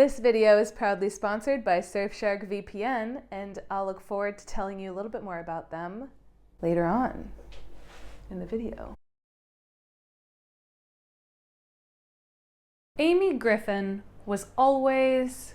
This video is proudly sponsored by Surfshark VPN, and I'll look forward to telling you a little bit more about them later on in the video. Amy Griffin was always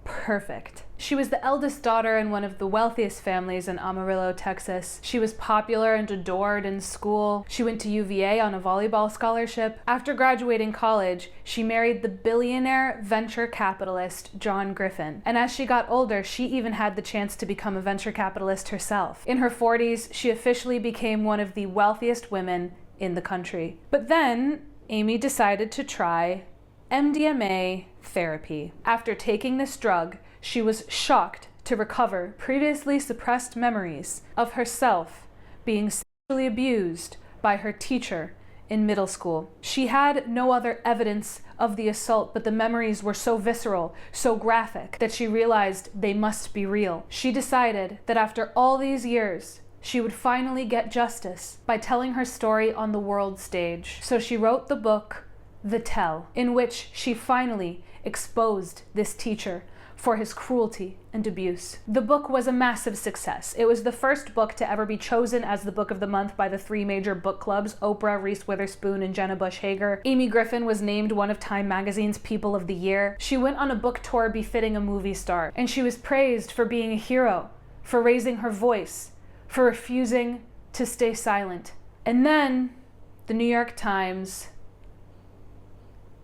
perfect. She was the eldest daughter in one of the wealthiest families in Amarillo, Texas. She was popular and adored in school. She went to UVA on a volleyball scholarship. After graduating college, she married the billionaire venture capitalist John Griffin. And as she got older, she even had the chance to become a venture capitalist herself. In her 40s, she officially became one of the wealthiest women in the country. But then, Amy decided to try MDMA therapy. After taking this drug, she was shocked to recover previously suppressed memories of herself being sexually abused by her teacher in middle school. She had no other evidence of the assault, but the memories were so visceral, so graphic, that she realized they must be real. She decided that after all these years, she would finally get justice by telling her story on the world stage. So she wrote the book, The Tell, in which she finally exposed this teacher for his cruelty and abuse. The book was a massive success. It was the first book to ever be chosen as the book of the month by the 3 major book clubs, Oprah, Reese Witherspoon, and Jenna Bush Hager. Amy Griffin was named one of Time Magazine's People of the Year. She went on a book tour befitting a movie star, and she was praised for being a hero, for raising her voice, for refusing to stay silent. And then the New York Times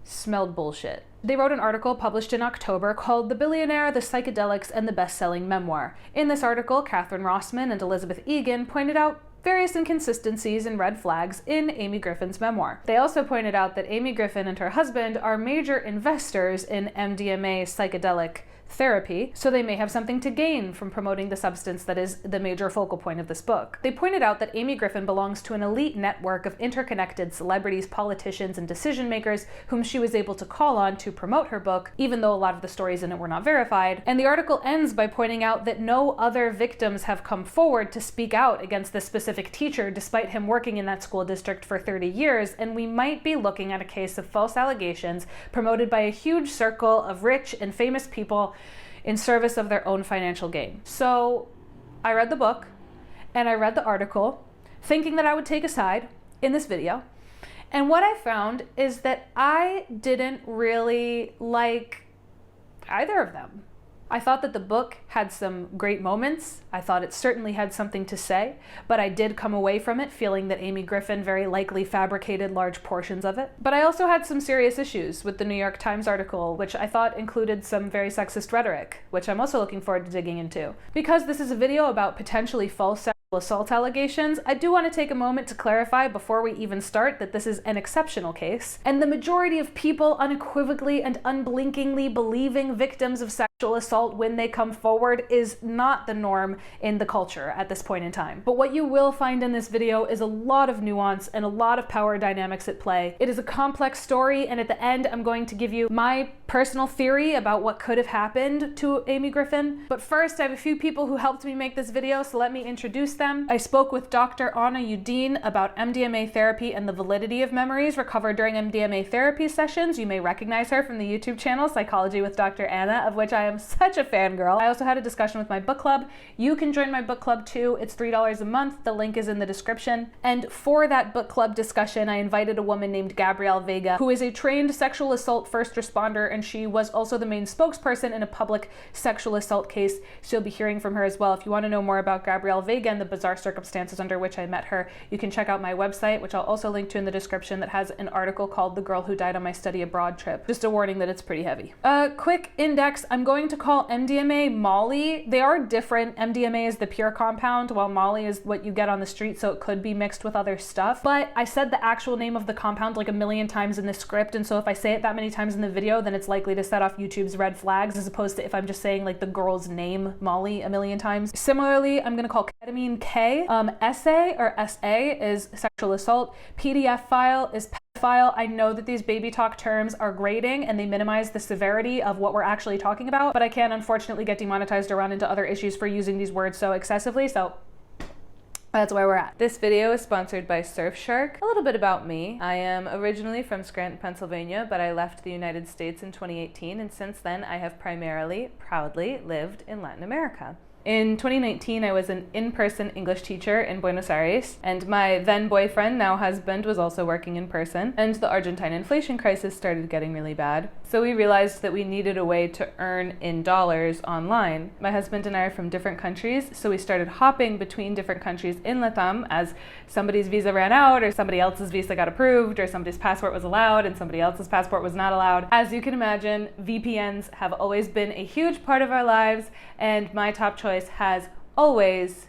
smelled bullshit. They wrote an article published in October called The Billionaire, the Psychedelics, and the Best-Selling Memoir. In this article, Catherine Rossman and Elizabeth Egan pointed out various inconsistencies and red flags in Amy Griffin's memoir. They also pointed out that Amy Griffin and her husband are major investors in MDMA psychedelic therapy, so they may have something to gain from promoting the substance that is the major focal point of this book. They pointed out that Amy Griffin belongs to an elite network of interconnected celebrities, politicians, and decision makers whom she was able to call on to promote her book, even though a lot of the stories in it were not verified. And the article ends by pointing out that no other victims have come forward to speak out against this specific teacher, despite him working in that school district for 30 years, and we might be looking at a case of false allegations promoted by a huge circle of rich and famous people in service of their own financial gain. So I read the book and I read the article thinking that I would take a side in this video. And what I found is that I didn't really like either of them. I thought that the book had some great moments. I thought it certainly had something to say, but I did come away from it feeling that Amy Griffin very likely fabricated large portions of it. But I also had some serious issues with the New York Times article, which I thought included some very sexist rhetoric, which I'm also looking forward to digging into. Because this is a video about potentially false sexual assault allegations, I do want to take a moment to clarify before we even start that this is an exceptional case, and the majority of people unequivocally and unblinkingly believing victims of sexual assault when they come forward is not the norm in the culture at this point in time. But what you will find in this video is a lot of nuance and a lot of power dynamics at play. It is a complex story, and at the end I'm going to give you my personal theory about what could have happened to Amy Griffin. But first, I have a few people who helped me make this video, so let me introduce them. I spoke with Dr. Anna Udine about MDMA therapy and the validity of memories recovered during MDMA therapy sessions. You may recognize her from the YouTube channel Psychology with Dr. Anna, of which I am such a fangirl. I also had a discussion with my book club. You can join my book club too. It's $3 a month. The link is in the description. And for that book club discussion, I invited a woman named Gabrielle Vega, who is a trained sexual assault first responder, and she was also the main spokesperson in a public sexual assault case. So you'll be hearing from her as well. If you want to know more about Gabrielle Vega and the bizarre circumstances under which I met her, you can check out my website, which I'll also link to in the description, that has an article called The Girl Who Died on My Study Abroad Trip. Just a warning that it's pretty heavy. Quick index, I'm going to call MDMA Molly. They are different. MDMA is the pure compound, while Molly is what you get on the street, so it could be mixed with other stuff. But I said the actual name of the compound like a million times in the script, and so if I say it that many times in the video, then it's likely to set off YouTube's red flags, as opposed to if I'm just saying like the girl's name, Molly, a million times. Similarly, I'm gonna call ketamine K. Essay or SA is sexual assault. PDF file is pedophile. I know that these baby talk terms are grating and they minimize the severity of what we're actually talking about, but I can unfortunately get demonetized or run into other issues for using these words so excessively, so That's where we're at. This video is sponsored by Surfshark. A little bit about me. I am originally from Scranton, Pennsylvania, but I left the United States in 2018, and since then I have primarily, proudly lived in Latin America. In 2019, I was an in-person English teacher in Buenos Aires, and my then boyfriend, now husband, was also working in person, and the Argentine inflation crisis started getting really bad. So we realized that we needed a way to earn in dollars online. My husband and I are from different countries, so we started hopping between different countries in Latam as somebody's visa ran out, or somebody else's visa got approved, or somebody's passport was allowed and somebody else's passport was not allowed. As you can imagine, VPNs have always been a huge part of our lives, and my top choice has always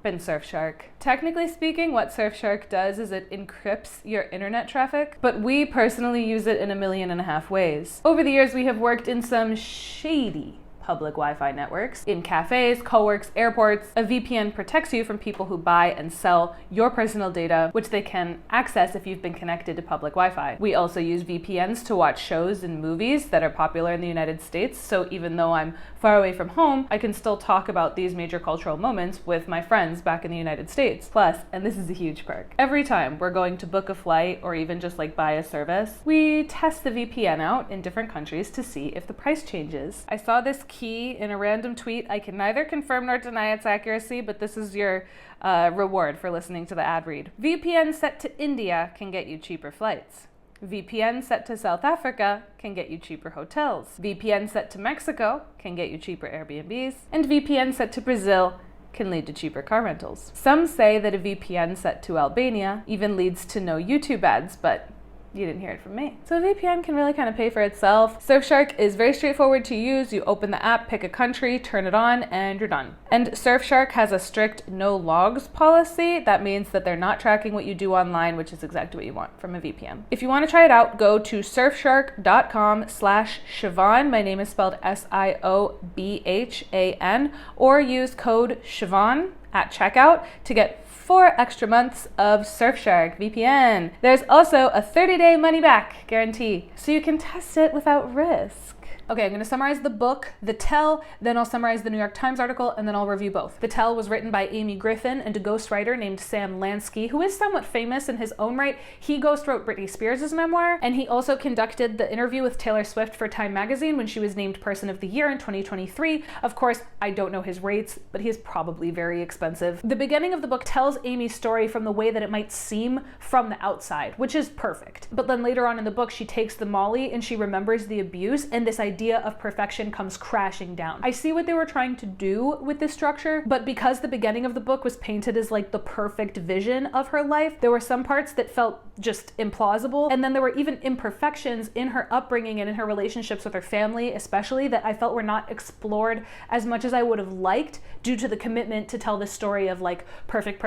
been Surfshark. Technically speaking, what Surfshark does is it encrypts your internet traffic, but we personally use it in 1.5 million ways. Over the years, we have worked in some shady public Wi-Fi networks, in cafes, co-works, airports. A VPN protects you from people who buy and sell your personal data, which they can access if you've been connected to public Wi-Fi. We also use VPNs to watch shows and movies that are popular in the United States, so even though I'm far away from home, I can still talk about these major cultural moments with my friends back in the United States. Plus, and this is a huge perk, every time we're going to book a flight or even just like buy a service, we test the VPN out in different countries to see if the price changes. I saw this key in a random tweet. I can neither confirm nor deny its accuracy, but this is your reward for listening to the ad read. VPN set to India can get you cheaper flights. VPN set to South Africa can get you cheaper hotels. VPN set to Mexico can get you cheaper Airbnbs. And VPN set to Brazil can lead to cheaper car rentals. Some say that a VPN set to Albania even leads to no YouTube ads, but you didn't hear it from me. So a VPN can really kind of pay for itself. Surfshark is very straightforward to use. You open the app, pick a country, turn it on, and you're done. And Surfshark has a strict no logs policy. That means that they're not tracking what you do online, which is exactly what you want from a VPN. If you want to try it out, go to surfshark.com/Siobhan. My name is spelled SIOBHAN, or use code Siobhan at checkout to get 4 extra months of Surfshark VPN. There's also a 30-day money-back guarantee, so you can test it without risk. Okay, I'm going to summarize the book, The Tell, then I'll summarize the New York Times article, and then I'll review both. The Tell was written by Amy Griffin and a ghostwriter named Sam Lansky, who is somewhat famous in his own right. He ghostwrote Britney Spears' memoir, and he also conducted the interview with Taylor Swift for Time magazine when she was named Person of the Year in 2023. Of course, I don't know his rates, but he is probably very expensive. The beginning of the book tells Amy's story from the way that it might seem from the outside, which is perfect. But then later on in the book, she takes the Molly and she remembers the abuse, and this idea of perfection comes crashing down. I see what they were trying to do with this structure, but because the beginning of the book was painted as like the perfect vision of her life, there were some parts that felt just implausible, and then there were even imperfections in her upbringing and in her relationships with her family especially that I felt were not explored as much as I would have liked due to the commitment to tell this story of like perfect.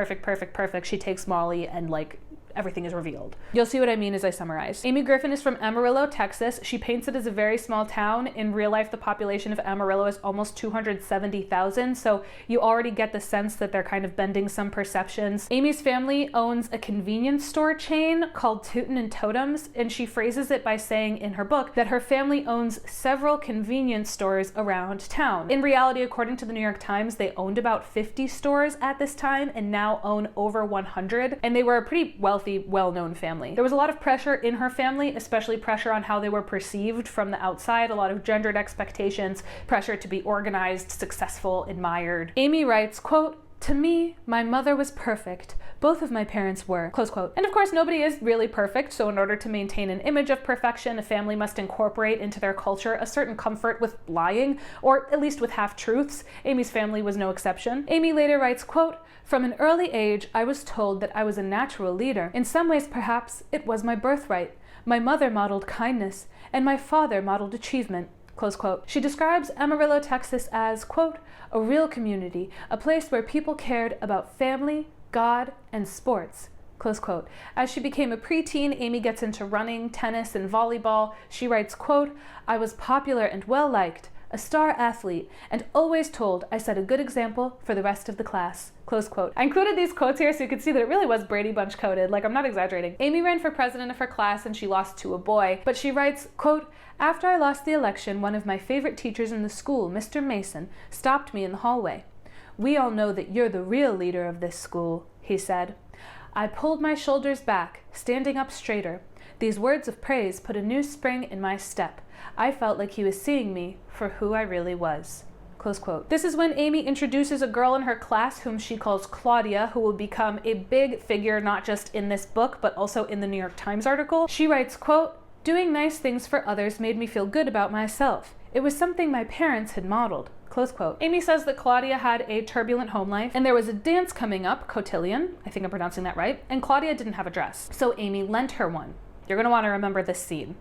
She takes Molly and like everything is revealed. You'll see what I mean as I summarize. Amy Griffin is from Amarillo, Texas. She paints it as a very small town. In real life, the population of Amarillo is almost 270,000, so you already get the sense that they're kind of bending some perceptions. Amy's family owns a convenience store chain called Tootin' and Totems, and she phrases it by saying in her book that her family owns several convenience stores around town. In reality, according to the New York Times, they owned about 50 stores at this time and now own over 100, and they were a pretty wealthy, well-known family. There was a lot of pressure in her family, especially pressure on how they were perceived from the outside, a lot of gendered expectations, pressure to be organized, successful, admired. Amy writes, quote, "To me, my mother was perfect. Both of my parents were," close quote. And of course, nobody is really perfect, so in order to maintain an image of perfection, a family must incorporate into their culture a certain comfort with lying, or at least with half-truths. Amy's family was no exception. Amy later writes, quote, "From an early age, I was told that I was a natural leader. In some ways, perhaps, it was my birthright. My mother modeled kindness, and my father modeled achievement." Close quote. She describes Amarillo, Texas as, quote, "a real community, a place where people cared about family, God, and sports." Close quote. As she became a preteen, Amy gets into running, tennis, and volleyball. She writes, quote, "I was popular and well-liked, a star athlete, and always told I set a good example for the rest of the class." Close quote. I included these quotes here so you could see that it really was Brady Bunch coded, like I'm not exaggerating. Amy ran for president of her class and she lost to a boy, but she writes, quote, "After I lost the election, one of my favorite teachers in the school, Mr. Mason, stopped me in the hallway. 'We all know that you're the real leader of this school,' he said. I pulled my shoulders back, standing up straighter. These words of praise put a new spring in my step. I felt like he was seeing me for who I really was. Close quote. This is when Amy introduces a girl in her class whom she calls Claudia, who will become a big figure not just in this book, but also in the New York Times article. She writes, quote, doing nice things for others made me feel good about myself. It was something my parents had modeled. Close quote. Amy says that Claudia had a turbulent home life, and there was a dance coming up, cotillion, I think I'm pronouncing that right, and Claudia didn't have a dress, so Amy lent her one. You're going to want to remember this scene.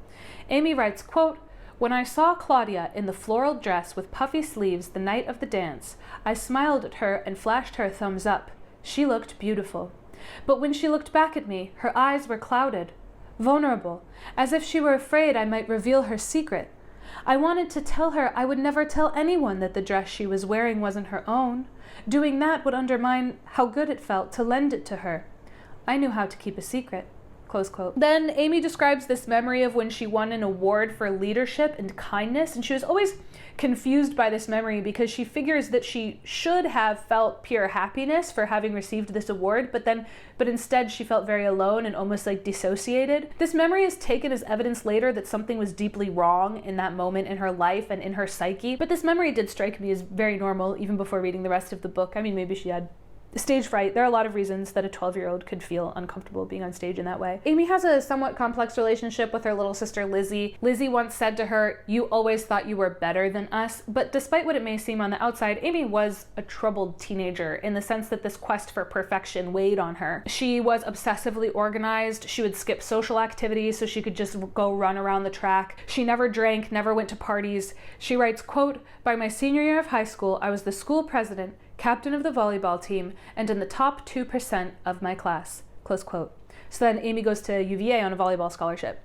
Amy writes, quote, when I saw Claudia in the floral dress with puffy sleeves the night of the dance, I smiled at her and flashed her a thumbs up. She looked beautiful. But when she looked back at me, her eyes were clouded, vulnerable, as if she were afraid I might reveal her secret. I wanted to tell her I would never tell anyone that the dress she was wearing wasn't her own. Doing that would undermine how good it felt to lend it to her. I knew how to keep a secret. Close quote. Then Amy describes this memory of when she won an award for leadership and kindness, and she was always confused by this memory because she figures that she should have felt pure happiness for having received this award, but instead she felt very alone and almost like dissociated. This memory is taken as evidence later that something was deeply wrong in that moment in her life and in her psyche, but this memory did strike me as very normal even before reading the rest of the book. I mean, maybe she had stage fright. There are a lot of reasons that a 12-year-old could feel uncomfortable being on stage in that way. Amy has a somewhat complex relationship with her little sister Lizzie. Lizzie once said to her, "You always thought you were better than us." But despite what it may seem on the outside, Amy was a troubled teenager in the sense that this quest for perfection weighed on her. She was obsessively organized. She would skip social activities so she could just go run around the track. She never drank, never went to parties. She writes, quote, by my senior year of high school, I was the school president, captain of the volleyball team, and in the top 2% of my class, close quote. So then Amy goes to UVA on a volleyball scholarship.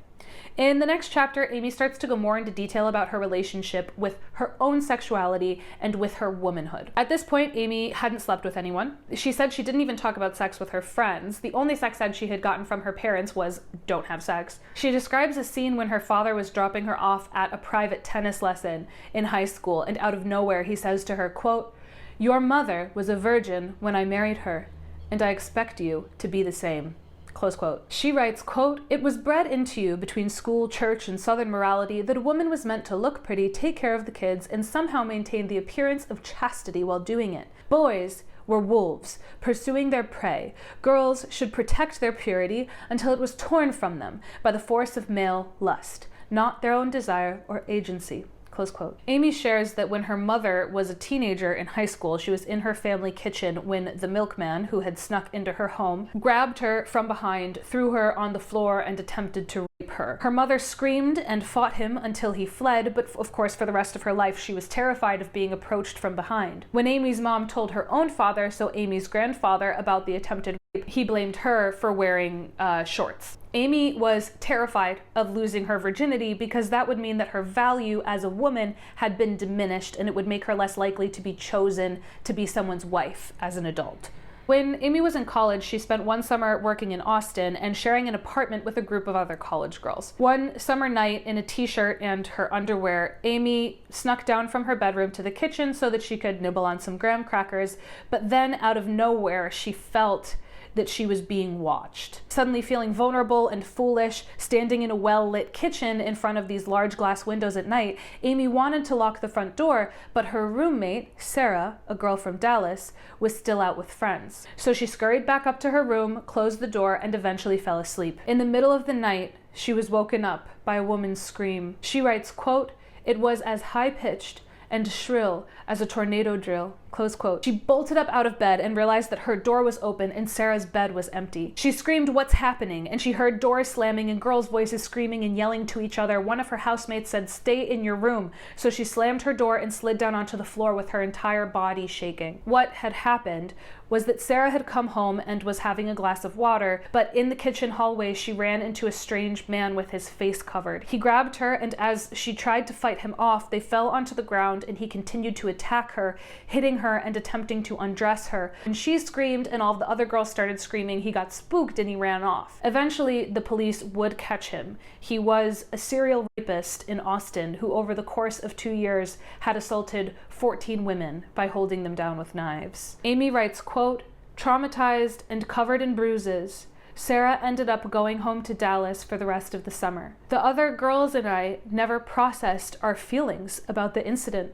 In the next chapter, Amy starts to go more into detail about her relationship with her own sexuality and with her womanhood. At this point, Amy hadn't slept with anyone. She said she didn't even talk about sex with her friends. The only sex ed she had gotten from her parents was don't have sex. She describes a scene when her father was dropping her off at a private tennis lesson in high school, and out of nowhere he says to her, quote, your mother was a virgin when I married her, and I expect you to be the same. Close quote. She writes, quote, it was bred into you between school, church, and Southern morality that a woman was meant to look pretty, take care of the kids, and somehow maintain the appearance of chastity while doing it. Boys were wolves, pursuing their prey. Girls should protect their purity until it was torn from them by the force of male lust, not their own desire or agency. Close quote. Amy shares that when her mother was a teenager in high school, she was in her family kitchen when the milkman, who had snuck into her home, grabbed her from behind, threw her on the floor, and attempted to rape her. Her mother screamed and fought him until he fled, but of course for the rest of her life she was terrified of being approached from behind. When Amy's mom told her own father, so Amy's grandfather, about the attempted rape, he blamed her for wearing shorts. Amy was terrified of losing her virginity because that would mean that her value as a woman had been diminished, and it would make her less likely to be chosen to be someone's wife as an adult. When Amy was in college, she spent one summer working in Austin and sharing an apartment with a group of other college girls. One summer night, in a t-shirt and her underwear, Amy snuck down from her bedroom to the kitchen so that she could nibble on some graham crackers, but then out of nowhere she felt that she was being watched. Suddenly feeling vulnerable and foolish, standing in a well-lit kitchen in front of these large glass windows at night, Amy wanted to lock the front door, but her roommate, Sarah, a girl from Dallas, was still out with friends. So she scurried back up to her room, closed the door, and eventually fell asleep. In the middle of the night, she was woken up by a woman's scream. She writes, quote, it was as high-pitched and shrill as a tornado drill, close quote. She bolted up out of bed and realized that her door was open and Sarah's bed was empty. She screamed, what's happening? And she heard doors slamming and girls' voices screaming and yelling to each other. One of her housemates said, stay in your room. So she slammed her door and slid down onto the floor with her entire body shaking. What had happened was that Sarah had come home and was having a glass of water, but in the kitchen hallway she ran into a strange man with his face covered. He grabbed her, and as she tried to fight him off, they fell onto the ground and he continued to attack her, hitting her and attempting to undress her. When she screamed and all the other girls started screaming, he got spooked and he ran off. Eventually, the police would catch him. He was a serial rapist in Austin who over the course of 2 years had assaulted 14 women by holding them down with knives. Amy writes, quote, Traumatized and covered in bruises, Sarah ended up going home to Dallas for the rest of the summer. The other girls and I never processed our feelings about the incident.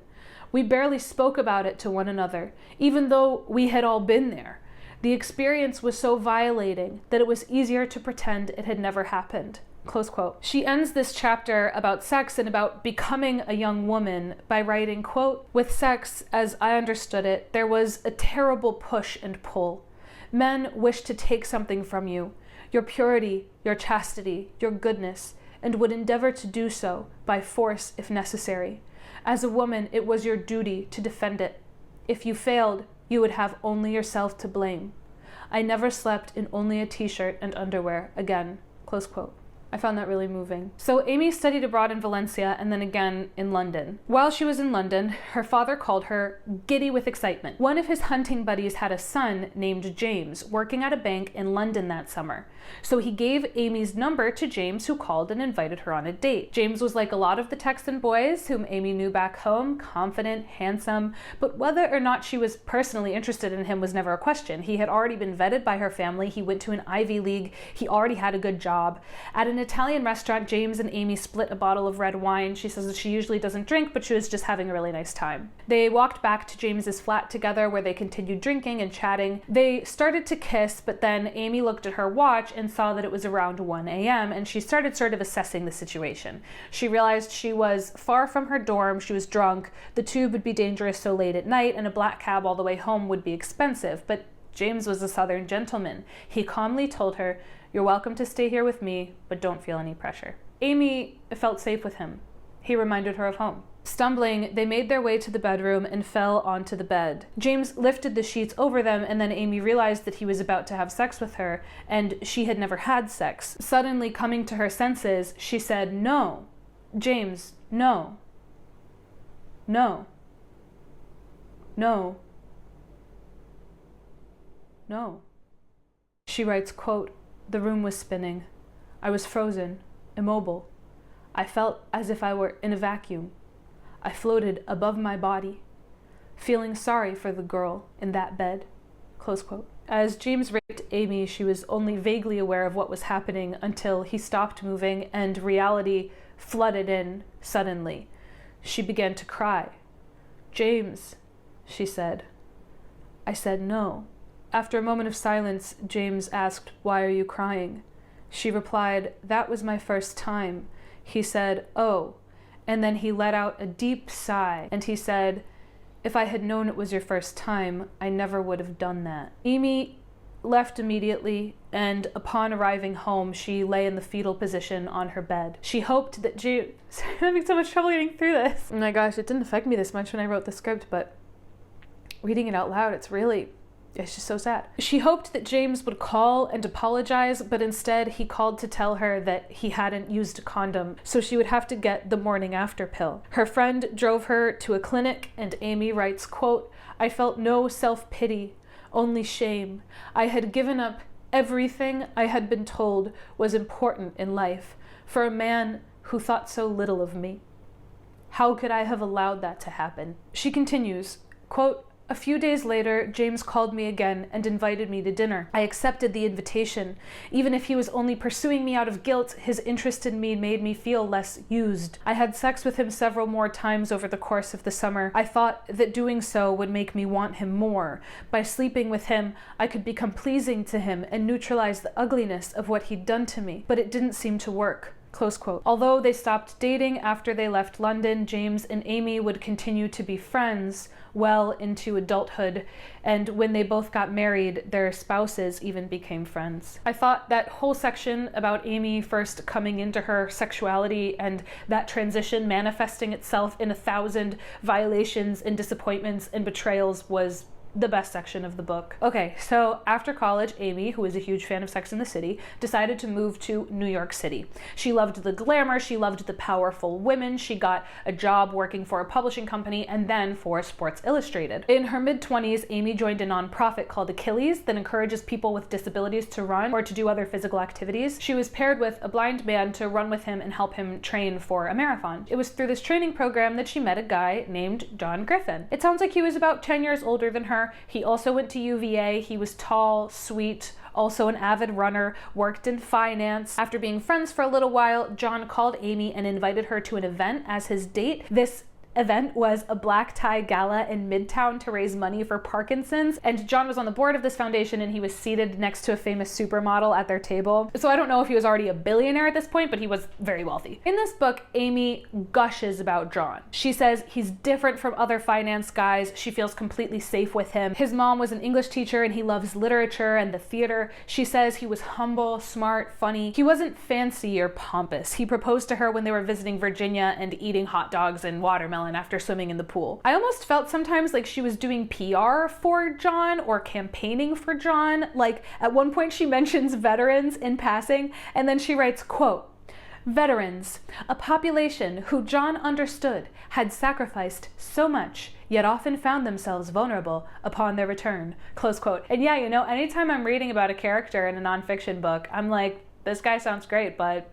We barely spoke about it to one another, even though we had all been there. The experience was so violating that it was easier to pretend it had never happened. Close quote. She ends this chapter about sex and about becoming a young woman by writing, quote, "With sex, as I understood it, there was a terrible push and pull. Men wished to take something from you, your purity, your chastity, your goodness, and would endeavor to do so by force if necessary. As a woman, it was your duty to defend it. If you failed, you would have only yourself to blame. I never slept in only a t-shirt and underwear again." Close quote. I found that really moving. So Amy studied abroad in Valencia and then again in London. While she was in London, her father called her giddy with excitement. One of his hunting buddies had a son named James working at a bank in London that summer. So he gave Amy's number to James, who called and invited her on a date. James was like a lot of the Texan boys whom Amy knew back home, confident, handsome, but whether or not she was personally interested in him was never a question. He had already been vetted by her family, he went to an Ivy League, he already had a good job. At an Italian restaurant, James and Amy split a bottle of red wine. She says that she usually doesn't drink, but she was just having a really nice time. They walked back to James's flat together where they continued drinking and chatting. They started to kiss, but then Amy looked at her watch and saw that it was around 1 a.m. and she started sort of assessing the situation. She realized she was far from her dorm, she was drunk, the tube would be dangerous so late at night, and a black cab all the way home would be expensive. But James was a Southern gentleman. He calmly told her, "You're welcome to stay here with me, but don't feel any pressure." Amy felt safe with him. He reminded her of home. Stumbling, they made their way to the bedroom and fell onto the bed. James lifted the sheets over them, and then Amy realized that he was about to have sex with her, and she had never had sex. Suddenly coming to her senses, she said, "No, James, no. No. No. No." She writes, quote, "The room was spinning. I was frozen, immobile. I felt as if I were in a vacuum. I floated above my body, feeling sorry for the girl in that bed." Close quote. As James raped Amy, she was only vaguely aware of what was happening until he stopped moving and reality flooded in suddenly. She began to cry. "James," she said. I said no. After a moment of silence, James asked, "Why are you crying?" She replied, "That was my first time." He said, "Oh," and then he let out a deep sigh, and he said, "If I had known it was your first time, I never would have done that." Amy left immediately, and upon arriving home, she lay in the fetal position on her bed. She hoped that James... I'm having so much trouble getting through this. Oh my gosh, it didn't affect me this much when I wrote the script, but reading it out loud, it's just so sad. She hoped that James would call and apologize, but instead he called to tell her that he hadn't used a condom, so she would have to get the morning after pill. Her friend drove her to a clinic, and Amy writes, quote, "I felt no self-pity, only shame. I had given up everything I had been told was important in life for a man who thought so little of me. How could I have allowed that to happen?" She continues, quote, "A few days later, James called me again and invited me to dinner. I accepted the invitation. Even if he was only pursuing me out of guilt, his interest in me made me feel less used. I had sex with him several more times over the course of the summer. I thought that doing so would make me want him more. By sleeping with him, I could become pleasing to him and neutralize the ugliness of what he'd done to me. But it didn't seem to work." Close quote. Although they stopped dating after they left London, James and Amy would continue to be friends well into adulthood, and when they both got married, their spouses even became friends. I thought that whole section about Amy first coming into her sexuality and that transition manifesting itself in 1,000 violations and disappointments and betrayals was the best section of the book. Okay, so after college, Amy, who is a huge fan of Sex and the City, decided to move to New York City. She loved the glamour, she loved the powerful women, she got a job working for a publishing company and then for Sports Illustrated. In her mid-20s, Amy joined a nonprofit called Achilles that encourages people with disabilities to run or to do other physical activities. She was paired with a blind man to run with him and help him train for a marathon. It was through this training program that she met a guy named John Griffin. It sounds like he was about 10 years older than her, summer. He also went to UVA. He was tall, sweet, also an avid runner, worked in finance. After being friends for a little while, John called Amy and invited her to an event as his date. This event was a black tie gala in Midtown to raise money for Parkinson's, and John was on the board of this foundation, and he was seated next to a famous supermodel at their table. So I don't know if he was already a billionaire at this point, but he was very wealthy. In this book, Amy gushes about John. She says he's different from other finance guys. She feels completely safe with him. His mom was an English teacher, and he loves literature and the theater. She says he was humble, smart, funny. He wasn't fancy or pompous. He proposed to her when they were visiting Virginia and eating hot dogs and watermelon after swimming in the pool. I almost felt sometimes like she was doing PR for John or campaigning for John. Like at one point she mentions veterans in passing, and then she writes, quote, "Veterans, a population who John understood had sacrificed so much, yet often found themselves vulnerable upon their return," close quote. And yeah, you know, anytime I'm reading about a character in a nonfiction book, I'm like, this guy sounds great, but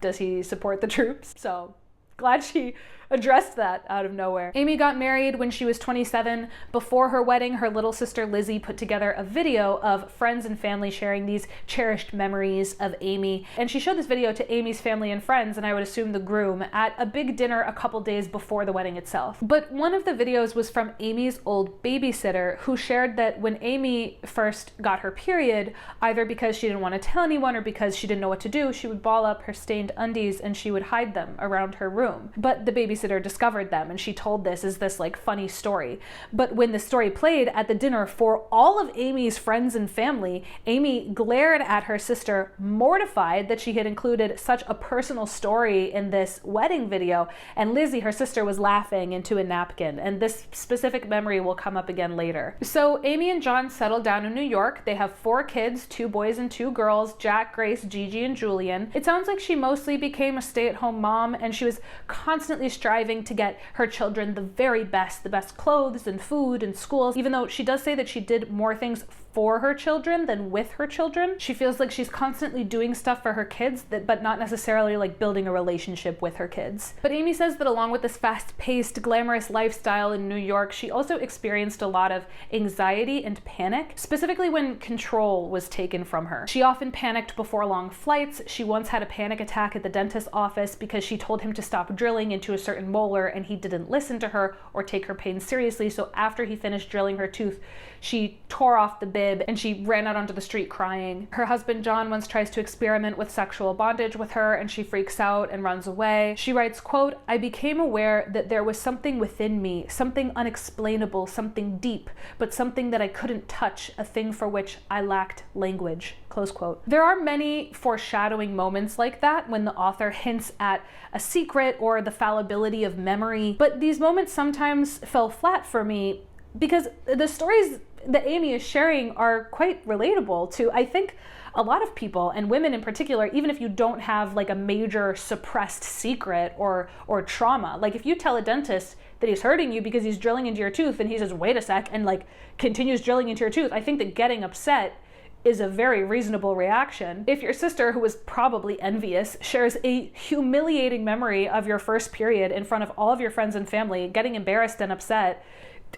does he support the troops? So glad she addressed that out of nowhere. Amy got married when she was 27. Before her wedding, her little sister Lizzie put together a video of friends and family sharing these cherished memories of Amy. And she showed this video to Amy's family and friends, and I would assume the groom, at a big dinner a couple days before the wedding itself. But one of the videos was from Amy's old babysitter, who shared that when Amy first got her period, either because she didn't want to tell anyone or because she didn't know what to do, she would ball up her stained undies and she would hide them around her room. But the babysitter discovered them, and she told this as this like funny story. But when the story played at the dinner for all of Amy's friends and family, Amy glared at her sister, mortified that she had included such a personal story in this wedding video. And Lizzie, her sister, was laughing into a napkin, and this specific memory will come up again later. So Amy and John settled down in New York. They have 4 kids, 2 boys and 2 girls, Jack, Grace, Gigi, and Julian. It sounds like she mostly became a stay-at-home mom, and she was constantly striving to get her children the very best, the best clothes and food and schools, even though she does say that she did more things for her children than with her children. She feels like she's constantly doing stuff for her kids, but not necessarily like building a relationship with her kids. But Amy says that along with this fast-paced, glamorous lifestyle in New York, she also experienced a lot of anxiety and panic, specifically when control was taken from her. She often panicked before long flights. She once had a panic attack at the dentist's office because she told him to stop drilling into a certain molar and he didn't listen to her or take her pain seriously. So after he finished drilling her tooth, she tore off the bib and she ran out onto the street crying. Her husband John once tries to experiment with sexual bondage with her and she freaks out and runs away. She writes, quote, "I became aware that there was something within me, something unexplainable, something deep, but something that I couldn't touch, a thing for which I lacked language," close quote. There are many foreshadowing moments like that when the author hints at a secret or the fallibility of memory, but these moments sometimes fell flat for me because the stories that Amy is sharing are quite relatable to, I think, a lot of people, and women in particular, even if you don't have like a major suppressed secret or trauma. Like if you tell a dentist that he's hurting you because he's drilling into your tooth and he says, wait a sec, and like continues drilling into your tooth, I think that getting upset is a very reasonable reaction. If your sister, who was probably envious, shares a humiliating memory of your first period in front of all of your friends and family, getting embarrassed and upset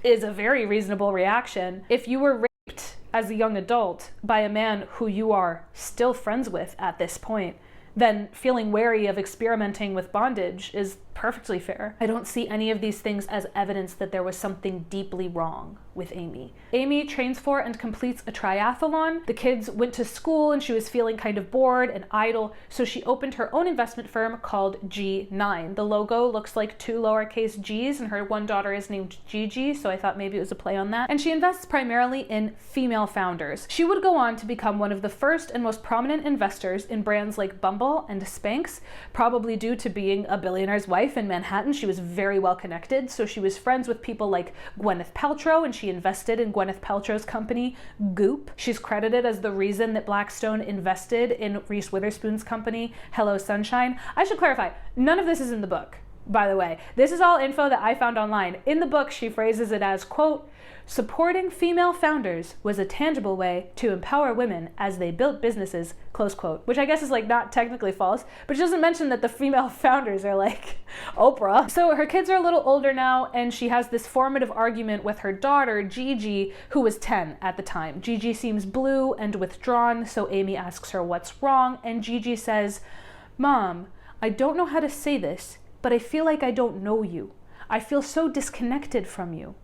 is a very reasonable reaction. If you were raped as a young adult by a man who you are still friends with at this point, then feeling wary of experimenting with bondage is perfectly fair. I don't see any of these things as evidence that there was something deeply wrong with Amy. Amy trains for and completes a triathlon. The kids went to school and she was feeling kind of bored and idle, so she opened her own investment firm called G9. The logo looks like 2 lowercase g's and her one daughter is named Gigi, so I thought maybe it was a play on that. And she invests primarily in female founders. She would go on to become one of the first and most prominent investors in brands like Bumble and Spanx, probably due to being a billionaire's wife in Manhattan. She was very well connected, so she was friends with people like Gwyneth Paltrow, and she invested in Gwyneth Paltrow's company, Goop. She's credited as the reason that Blackstone invested in Reese Witherspoon's company, Hello Sunshine. I should clarify, none of this is in the book. by the way. This is all info that I found online. In the book, she phrases it as, quote, supporting female founders was a tangible way to empower women as they built businesses, close quote, which I guess is like not technically false, but she doesn't mention that the female founders are like Oprah. So her kids are a little older now, and she has this formative argument with her daughter, Gigi, who was 10 at the time. Gigi seems blue and withdrawn, so Amy asks her what's wrong, and Gigi says, Mom, I don't know how to say this, but I feel like I don't know you. I feel so disconnected from you.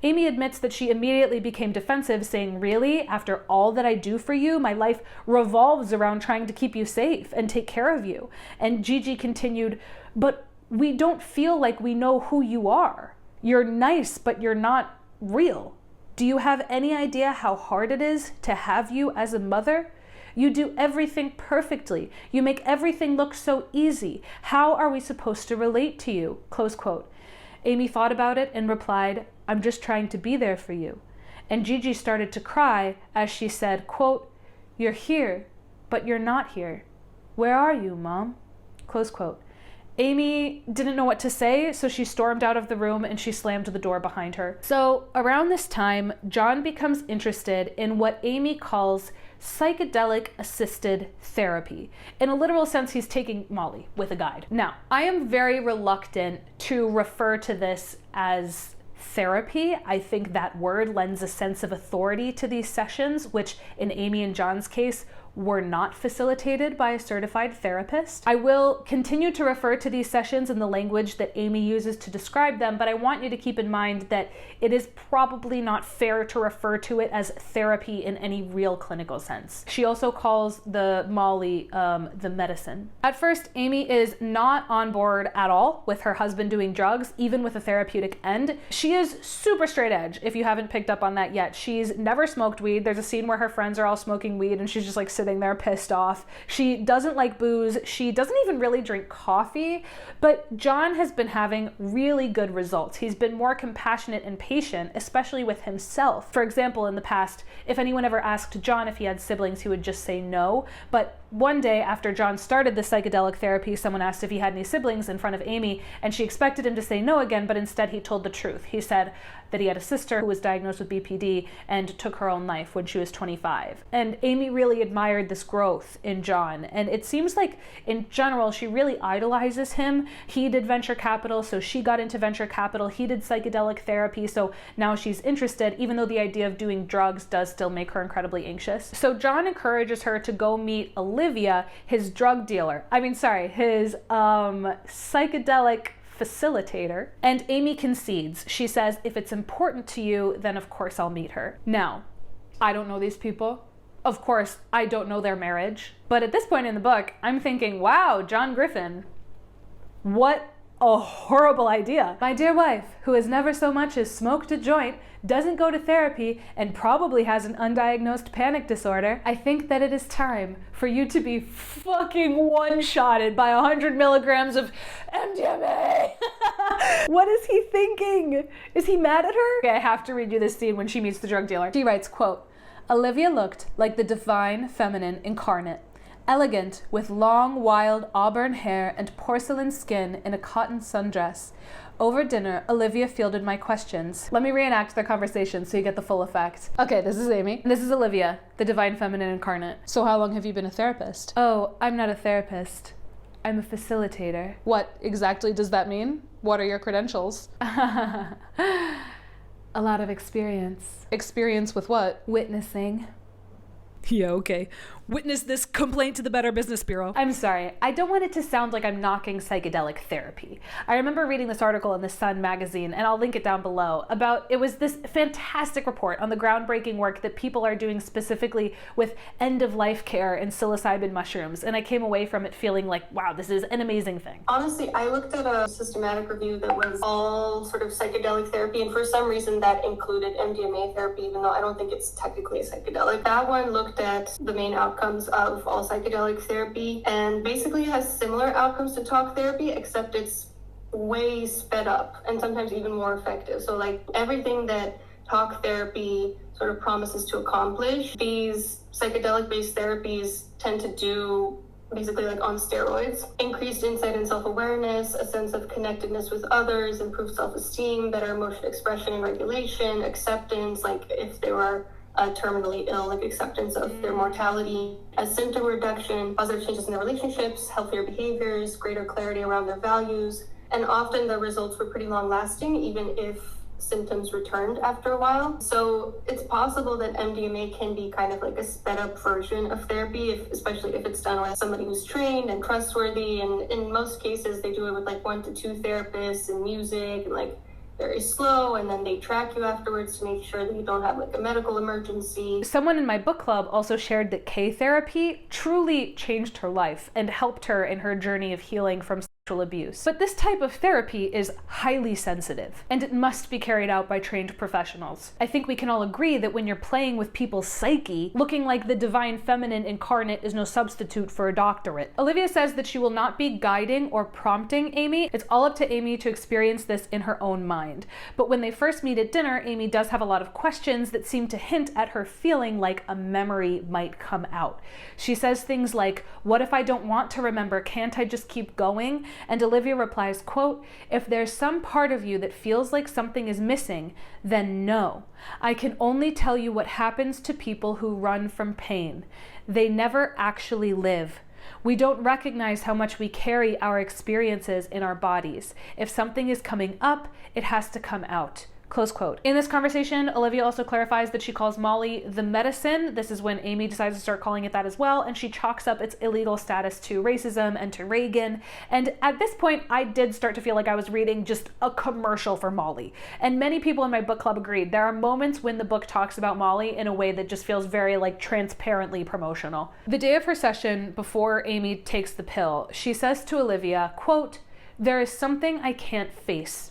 Amy admits that she immediately became defensive, saying, really, after all that I do for you, my life revolves around trying to keep you safe and take care of you. And Gigi continued, but we don't feel like we know who you are. You're nice, but you're not real. Do you have any idea how hard it is to have you as a mother? You do everything perfectly. You make everything look so easy. How are we supposed to relate to you? Close quote. Amy thought about it and replied, I'm just trying to be there for you. And Gigi started to cry as she said, quote, you're here, but you're not here. Where are you, Mom? Close quote. Amy didn't know what to say, so she stormed out of the room and she slammed the door behind her. So around this time, John becomes interested in what Amy calls psychedelic assisted therapy. In a literal sense, he's taking Molly with a guide. Now, I am very reluctant to refer to this as therapy. I think that word lends a sense of authority to these sessions, which in Amy and John's case were not facilitated by a certified therapist. I will continue to refer to these sessions in the language that Amy uses to describe them, but I want you to keep in mind that it is probably not fair to refer to it as therapy in any real clinical sense. She also calls the Molly the medicine. At first, Amy is not on board at all with her husband doing drugs, even with a therapeutic end. She is super straight edge, if you haven't picked up on that yet. She's never smoked weed. There's a scene where her friends are all smoking weed and she's just like sitting there pissed off. She doesn't like booze. She doesn't even really drink coffee, but John has been having really good results. He's been more compassionate and patient, especially with himself. For example, in the past, if anyone ever asked John if he had siblings, he would just say no. But one day after John started the psychedelic therapy, someone asked if he had any siblings in front of Amy, and she expected him to say no again, but instead he told the truth. He said that he had a sister who was diagnosed with BPD and took her own life when she was 25. And Amy really admired this growth in John, and it seems like in general she really idolizes him. He did venture capital, so she got into venture capital. He did psychedelic therapy, so now she's interested, even though the idea of doing drugs does still make her incredibly anxious. So John encourages her to go meet Olivia, his drug dealer. His psychedelic facilitator. And Amy concedes. She says, if it's important to you, then of course I'll meet her. Now, I don't know these people. Of course, I don't know their marriage. But at this point in the book, I'm thinking, wow, John Griffin, what a horrible idea. My dear wife, who has never so much as smoked a joint, doesn't go to therapy, and probably has an undiagnosed panic disorder, I think that it is time for you to be fucking one-shotted by 100 milligrams of MDMA. What is he thinking? Is he mad at her? Okay, I have to read you this scene when she meets the drug dealer. She writes, quote, Olivia looked like the divine feminine incarnate. Elegant, with long, wild auburn hair and porcelain skin in a cotton sundress. Over dinner, Olivia fielded my questions. Let me reenact their conversation so you get the full effect. Okay, this is Amy. This is Olivia, the divine feminine incarnate. So how long have you been a therapist? Oh, I'm not a therapist. I'm a facilitator. What exactly does that mean? What are your credentials? A lot of experience. Experience with what? Witnessing. Yeah, okay. Witness this complaint to the Better Business Bureau. I'm sorry. I don't want it to sound like I'm knocking psychedelic therapy. I remember reading this article in the Sun magazine, and I'll link it down below, it was this fantastic report on the groundbreaking work that people are doing specifically with end-of-life care and psilocybin mushrooms, and I came away from it feeling like, wow, this is an amazing thing. Honestly, I looked at a systematic review that was all sort of psychedelic therapy, and for some reason that included MDMA therapy, even though I don't think it's technically a psychedelic. That one looked at the main outcomes of all psychedelic therapy and basically has similar outcomes to talk therapy, except it's way sped up and sometimes even more effective. So like everything that talk therapy sort of promises to accomplish, these psychedelic based therapies tend to do basically like on steroids. Increased insight and self-awareness, a sense of connectedness with others, improved self-esteem, better emotion expression and regulation, acceptance, like if they were terminally ill, like acceptance of their mortality, a symptom reduction, positive changes in their relationships, healthier behaviors, greater clarity around their values. And often the results were pretty long lasting, even if symptoms returned after a while. So it's possible that MDMA can be kind of like a sped up version of therapy, especially if it's done with somebody who's trained and trustworthy. And in most cases, they do it with like 1 to 2 therapists and music and like very slow, and then they track you afterwards to make sure that you don't have like a medical emergency. Someone in my book club also shared that K therapy truly changed her life and helped her in her journey of healing from sexual abuse. But this type of therapy is highly sensitive, and it must be carried out by trained professionals. I think we can all agree that when you're playing with people's psyche, looking like the divine feminine incarnate is no substitute for a doctorate. Olivia says that she will not be guiding or prompting Amy. It's all up to Amy to experience this in her own mind. But when they first meet at dinner, Amy does have a lot of questions that seem to hint at her feeling like a memory might come out. She says things like, "What if I don't want to remember? Can't I just keep going?" And Olivia replies, quote, "If there's some part of you that feels like something is missing, then no. I can only tell you what happens to people who run from pain. They never actually live. We don't recognize how much we carry our experiences in our bodies. If something is coming up, it has to come out." Close quote. In this conversation, Olivia also clarifies that she calls Molly the medicine. This is when Amy decides to start calling it that as well, and she chalks up its illegal status to racism and to Reagan. And at this point, I did start to feel like I was reading just a commercial for Molly. And many people in my book club agreed. There are moments when the book talks about Molly in a way that just feels very like transparently promotional. The day of her session, before Amy takes the pill, she says to Olivia, quote, "There is something I can't face.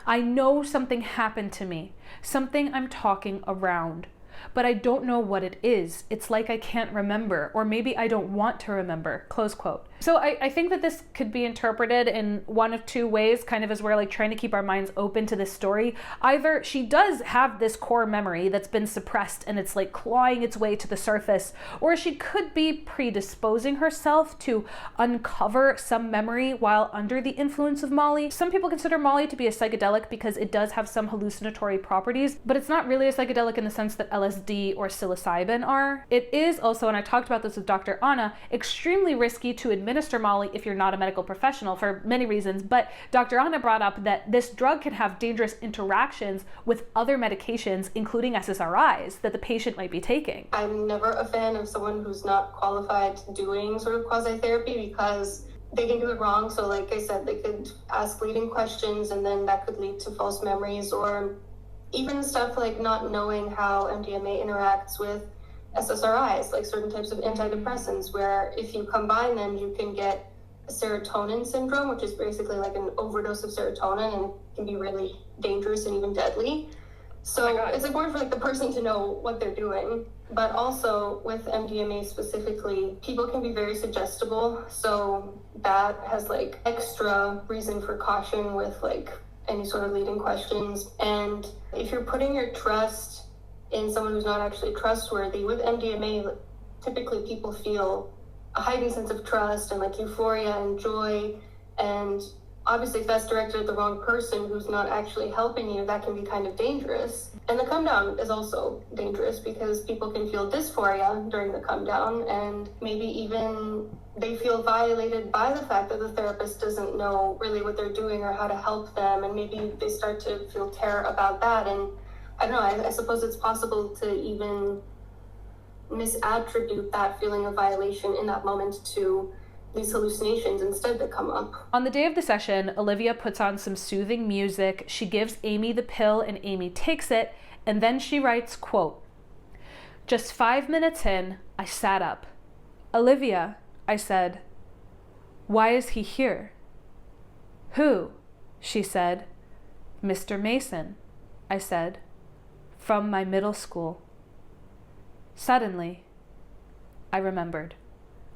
I know something happened to me, something I'm talking around, but I don't know what it is. It's like I can't remember, or maybe I don't want to remember," close quote. So I think that this could be interpreted in one of two ways, kind of as we're like trying to keep our minds open to this story. Either she does have this core memory that's been suppressed and it's like clawing its way to the surface, or she could be predisposing herself to uncover some memory while under the influence of Molly. Some people consider Molly to be a psychedelic because it does have some hallucinatory properties, but it's not really a psychedelic in the sense that LSD or psilocybin are. It is also, and I talked about this with Dr. Anna, extremely risky to administer Molly if you're not a medical professional for many reasons, but Dr. Anna brought up that this drug can have dangerous interactions with other medications, including SSRIs, that the patient might be taking. I'm never a fan of someone who's not qualified doing sort of quasi-therapy because they can do it wrong. So like I said, they could ask leading questions and then that could lead to false memories, or even stuff like not knowing how MDMA interacts with SSRIs, like certain types of antidepressants, where if you combine them, you can get a serotonin syndrome, which is basically like an overdose of serotonin and can be really dangerous and even deadly. So it's important for like the person to know what they're doing. But also with MDMA specifically, people can be very suggestible. So that has like extra reason for caution with like any sort of leading questions. And if you're putting your trust in someone who's not actually trustworthy, with MDMA, typically people feel a heightened sense of trust and like euphoria and joy. And obviously if that's directed at the wrong person who's not actually helping you, that can be kind of dangerous. And the come down is also dangerous because people can feel dysphoria during the come down, and maybe even they feel violated by the fact that the therapist doesn't know really what they're doing or how to help them, and maybe they start to feel terror about that. And I don't know, I suppose it's possible to even misattribute that feeling of violation in that moment to these hallucinations instead that come up. On the day of the session, Olivia puts on some soothing music. She gives Amy the pill and Amy takes it, and then she writes, quote, "Just 5 minutes in, I sat up. 'Olivia,' I said, 'why is he here?' 'Who?' she said. 'Mr. Mason,' I said, 'from my middle school.' Suddenly, I remembered."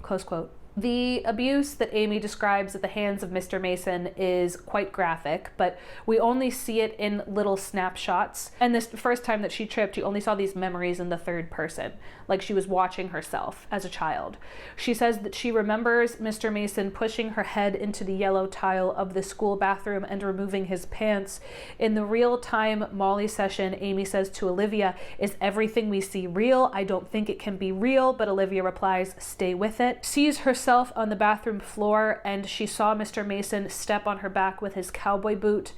Close quote. The abuse that Amy describes at the hands of Mr. Mason is quite graphic, but we only see it in little snapshots. And this first time that she tripped, you only saw these memories in the third person, like she was watching herself as a child. She says that she remembers Mr. Mason pushing her head into the yellow tile of the school bathroom and removing his pants. In the real-time Molly session, Amy says to Olivia, "Is everything we see real? I don't think it can be real," but Olivia replies, "Stay with it." Sees herself on the bathroom floor, and she saw Mr. Mason step on her back with his cowboy boot.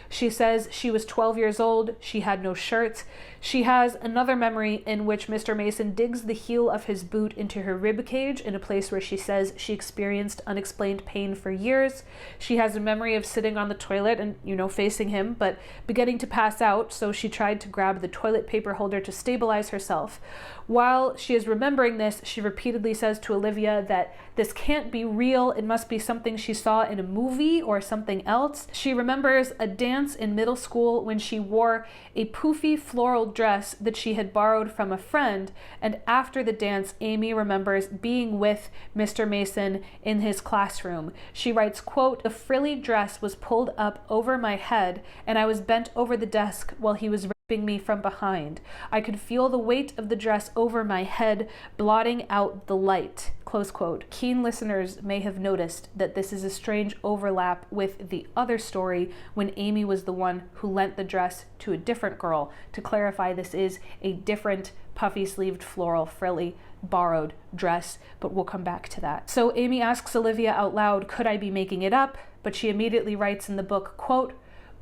She says she was 12 years old, she had no shirt. She has another memory in which Mr. Mason digs the heel of his boot into her rib cage in a place where she says she experienced unexplained pain for years. She has a memory of sitting on the toilet and, facing him, but beginning to pass out, so she tried to grab the toilet paper holder to stabilize herself. While she is remembering this, she repeatedly says to Olivia that this can't be real, it must be something she saw in a movie or something else. She remembers a dance in middle school when she wore a poofy floral dress that she had borrowed from a friend, and after the dance, Amy remembers being with Mr. Mason in his classroom. She writes, quote, "The frilly dress was pulled up over my head, and I was bent over the desk while he was raping me from behind. I could feel the weight of the dress over my head, blotting out the light." Close quote. Keen listeners may have noticed that this is a strange overlap with the other story when Amy was the one who lent the dress to a different girl. To clarify, this is a different puffy-sleeved floral frilly borrowed dress, but we'll come back to that. So Amy asks Olivia out loud, "Could I be making it up?" But she immediately writes in the book, quote,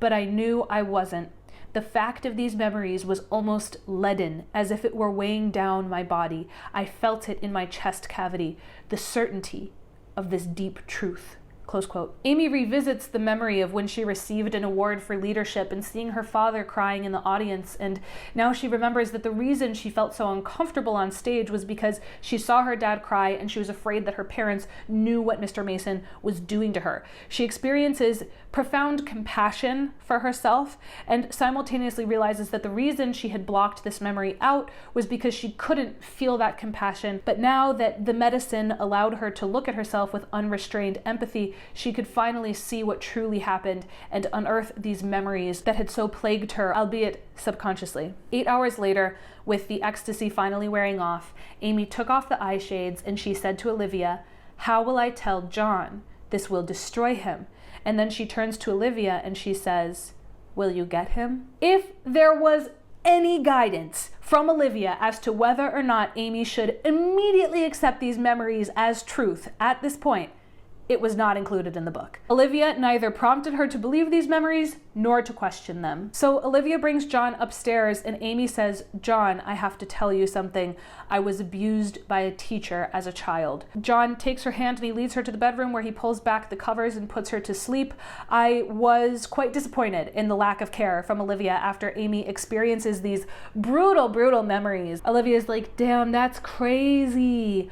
"But I knew I wasn't. The fact of these memories was almost leaden, as if it were weighing down my body. I felt it in my chest cavity, the certainty of this deep truth." Close quote. Amy revisits the memory of when she received an award for leadership and seeing her father crying in the audience, and now she remembers that the reason she felt so uncomfortable on stage was because she saw her dad cry and she was afraid that her parents knew what Mr. Mason was doing to her. She experiences profound compassion for herself and simultaneously realizes that the reason she had blocked this memory out was because she couldn't feel that compassion. But now that the medicine allowed her to look at herself with unrestrained empathy, she could finally see what truly happened and unearth these memories that had so plagued her, albeit subconsciously. 8 hours later, with the ecstasy finally wearing off, Amy took off the eye shades and she said to Olivia, "How will I tell John? This will destroy him." And then she turns to Olivia and she says, "Will you get him?" If there was any guidance from Olivia as to whether or not Amy should immediately accept these memories as truth at this point, it was not included in the book. Olivia neither prompted her to believe these memories nor to question them. So Olivia brings John upstairs and Amy says, "John, I have to tell you something. I was abused by a teacher as a child." John takes her hand and he leads her to the bedroom where he pulls back the covers and puts her to sleep. I was quite disappointed in the lack of care from Olivia after Amy experiences these brutal, brutal memories. Olivia's like, "Damn, that's crazy.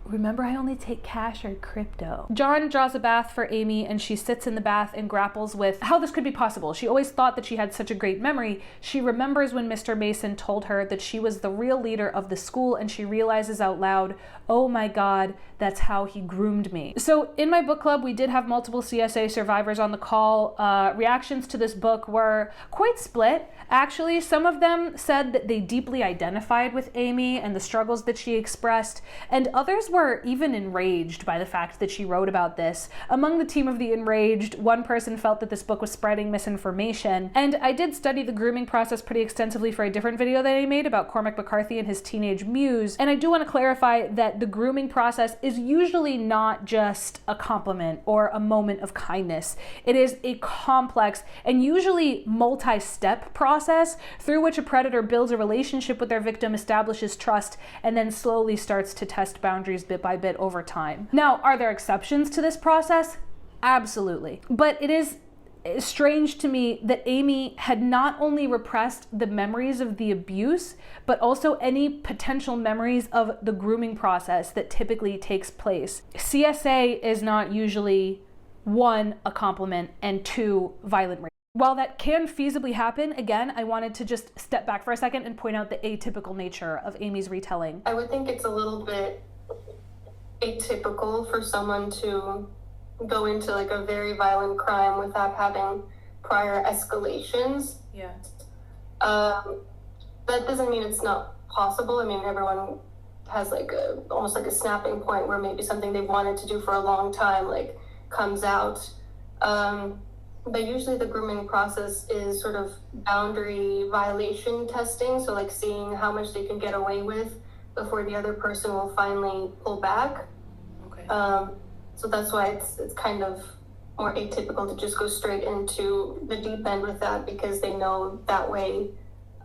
Remember I only take cash or crypto." John draws a bath for Amy and she sits in the bath and grapples with how this could be possible. She always thought that she had such a great memory. She remembers when Mr. Mason told her that she was the real leader of the school and she realizes out loud, "Oh my God, that's how he groomed me." So in my book club, we did have multiple CSA survivors on the call. Reactions to this book were quite split. Actually, some of them said that they deeply identified with Amy and the struggles that she expressed, and others were even enraged by the fact that she wrote about this. Among the team of the enraged, one person felt that this book was spreading misinformation, and I did study the grooming process pretty extensively for a different video that I made about Cormac McCarthy and his teenage muse, and I do want to clarify that the grooming process is usually not just a compliment or a moment of kindness. It is a complex and usually multi-step process through which a predator builds a relationship with their victim, establishes trust, and then slowly starts to test boundaries bit by bit over time. Now, are there exceptions to this process? Absolutely. But it is strange to me that Amy had not only repressed the memories of the abuse, but also any potential memories of the grooming process that typically takes place. CSA is not usually, one, a compliment, and two, violent rape. While that can feasibly happen, again, I wanted to just step back for a second and point out the atypical nature of Amy's retelling. I would think it's a little bit atypical for someone to go into like a very violent crime without having prior escalations. Yeah. That doesn't mean it's not possible. I mean, everyone has like almost like a snapping point where maybe something they wanted to do for a long time like comes out. But usually the grooming process is sort of boundary violation testing. So like seeing how much they can get away with before the other person will finally pull back. Okay. So that's why it's kind of more atypical to just go straight into the deep end with that, because they know that way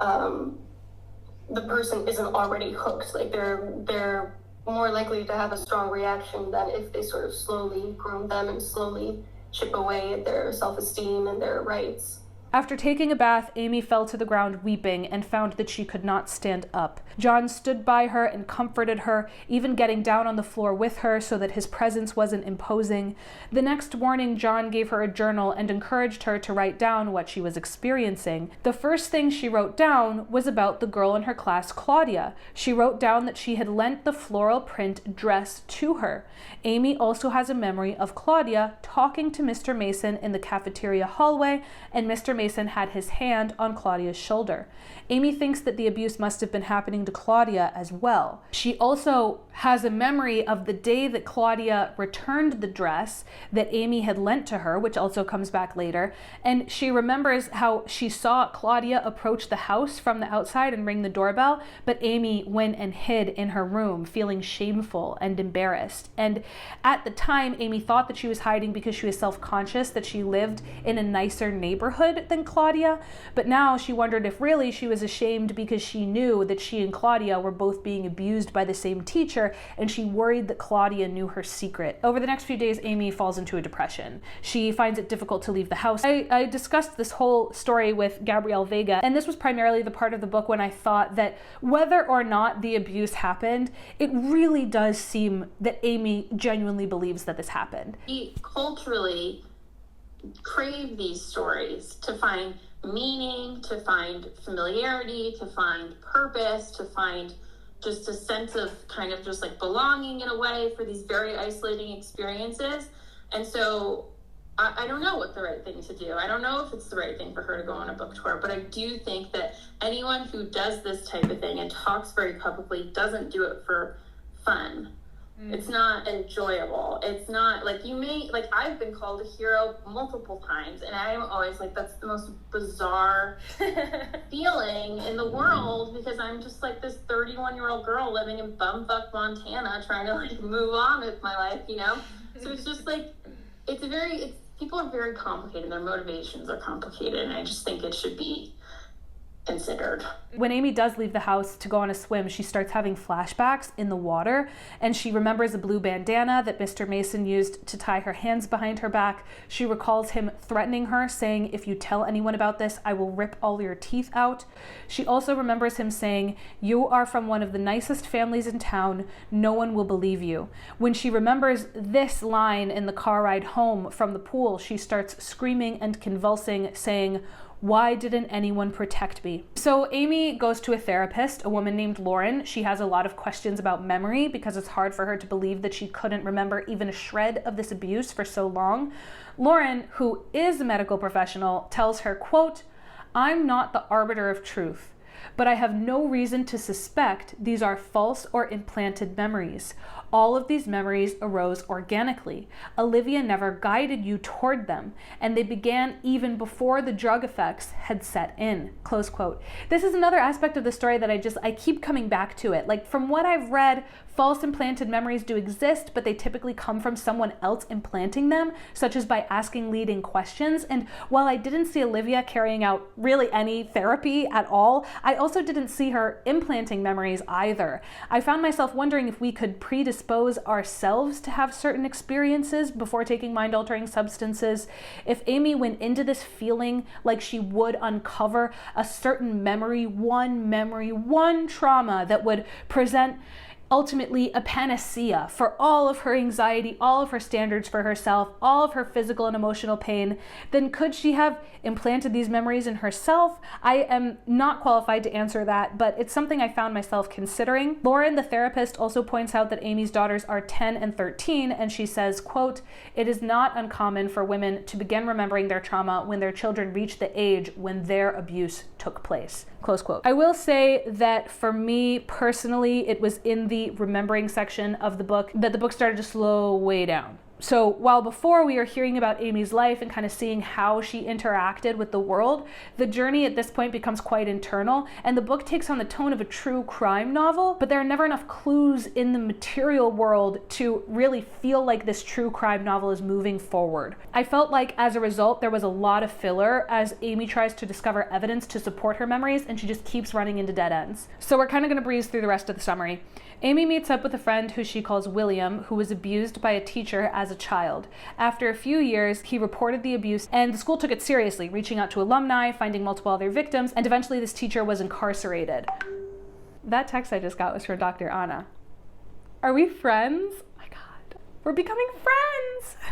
the person isn't already hooked. Like they're more likely to have a strong reaction than if they sort of slowly groom them and slowly chip away at their self-esteem and their rights. After taking a bath, Amy fell to the ground weeping and found that she could not stand up. John stood by her and comforted her, even getting down on the floor with her so that his presence wasn't imposing. The next morning, John gave her a journal and encouraged her to write down what she was experiencing. The first thing she wrote down was about the girl in her class, Claudia. She wrote down that she had lent the floral print dress to her. Amy also has a memory of Claudia talking to Mr. Mason in the cafeteria hallway, and Mr. Mason had his hand on Claudia's shoulder. Amy thinks that the abuse must have been happening to Claudia as well. She also has a memory of the day that Claudia returned the dress that Amy had lent to her, which also comes back later, and she remembers how she saw Claudia approach the house from the outside and ring the doorbell, but Amy went and hid in her room, feeling shameful and embarrassed. And at the time, Amy thought that she was hiding because she was self-conscious that she lived in a nicer neighborhood than Claudia, but now she wondered if really she was ashamed because she knew that she and Claudia were both being abused by the same teacher, and she worried that Claudia knew her secret. Over the next few days, Amy falls into a depression. She finds it difficult to leave the house. I discussed this whole story with Gabrielle Vega, and this was primarily the part of the book when I thought that whether or not the abuse happened, it really does seem that Amy genuinely believes that this happened. We culturally crave these stories to find meaning, to find familiarity, to find purpose, to find just a sense of kind of just like belonging in a way for these very isolating experiences. And so I don't know what the right thing to do. I don't know if it's the right thing for her to go on a book tour, but I do think that anyone who does this type of thing and talks very publicly doesn't do it for fun. It's not enjoyable. It's not like I've been called a hero multiple times, and I'm always like, that's the most bizarre feeling in the world, because I'm just like this 31-year-old girl living in bumfuck Montana trying to like move on with my life, you know? So it's just like, people are very complicated. Their motivations are complicated, and I just think it should be considered. When Amy does leave the house to go on a swim, she starts having flashbacks in the water, and she remembers a blue bandana that Mr. Mason used to tie her hands behind her back. She recalls him threatening her, saying, "If you tell anyone about this, I will rip all your teeth out." She also remembers him saying, "You are from one of the nicest families in town. No one will believe you." When she remembers this line in the car ride home from the pool, she starts screaming and convulsing, saying, "Why didn't anyone protect me?" So Amy goes to a therapist, a woman named Lauren. She has a lot of questions about memory because it's hard for her to believe that she couldn't remember even a shred of this abuse for so long. Lauren, who is a medical professional, tells her, quote, "I'm not the arbiter of truth, but I have no reason to suspect these are false or implanted memories. All of these memories arose organically. Olivia never guided you toward them, and they began even before the drug effects had set in," close quote. This is another aspect of the story that I keep coming back to it. Like, from what I've read, false implanted memories do exist, but they typically come from someone else implanting them, such as by asking leading questions. And while I didn't see Olivia carrying out really any therapy at all, I also didn't see her implanting memories either. I found myself wondering if we could predispose ourselves to have certain experiences before taking mind-altering substances. If Amy went into this feeling like she would uncover a certain memory, one trauma that would present ultimately a panacea for all of her anxiety, all of her standards for herself, all of her physical and emotional pain, then could she have implanted these memories in herself? I am not qualified to answer that, but it's something I found myself considering. Lauren, the therapist, also points out that Amy's daughters are 10 and 13, and she says, quote, "It is not uncommon for women to begin remembering their trauma when their children reach the age when their abuse took place." Close quote. I will say that for me personally, it was in the remembering section of the book that the book started to slow way down. So while before we are hearing about Amy's life and kind of seeing how she interacted with the world, the journey at this point becomes quite internal, and the book takes on the tone of a true crime novel, but there are never enough clues in the material world to really feel like this true crime novel is moving forward. I felt like as a result, there was a lot of filler as Amy tries to discover evidence to support her memories, and she just keeps running into dead ends. So we're kind of going to breeze through the rest of the summary. Amy meets up with a friend who she calls William, who was abused by a teacher as a child. After a few years, he reported the abuse, and the school took it seriously, reaching out to alumni, finding multiple other victims, and eventually this teacher was incarcerated. That text I just got was from Dr. Anna. Are we friends? Oh my God, we're becoming friends!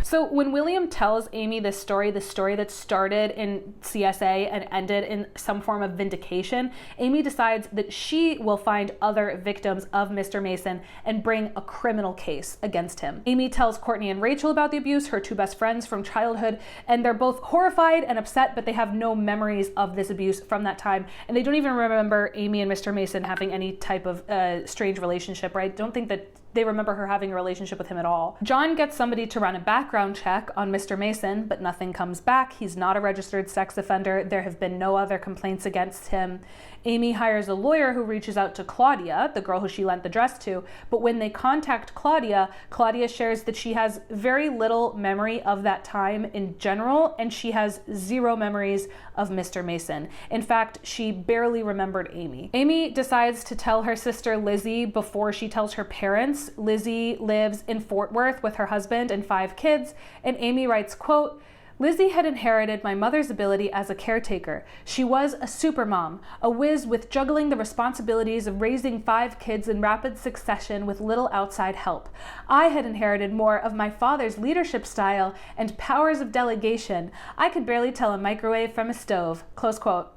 So when William tells Amy this story that started in CSA and ended in some form of vindication, Amy decides that she will find other victims of Mr. Mason and bring a criminal case against him. Amy tells Courtney and Rachel about the abuse, her two best friends from childhood, and they're both horrified and upset, but they have no memories of this abuse from that time, and they don't even remember Amy and Mr. Mason having any type of strange relationship, right? Don't think that they remember her having a relationship with him at all. John gets somebody to run a background check on Mr. Mason, but nothing comes back. He's not a registered sex offender. There have been no other complaints against him. Amy hires a lawyer who reaches out to Claudia, the girl who she lent the dress to, but when they contact Claudia, Claudia shares that she has very little memory of that time in general, and she has zero memories of Mr. Mason. In fact, she barely remembered Amy. Amy decides to tell her sister Lizzie before she tells her parents. Lizzie lives in Fort Worth with her husband and 5 kids, and Amy writes, quote, "Lizzie had inherited my mother's ability as a caretaker. She was a supermom, a whiz with juggling the responsibilities of raising 5 kids in rapid succession with little outside help. I had inherited more of my father's leadership style and powers of delegation. I could barely tell a microwave from a stove." Close quote.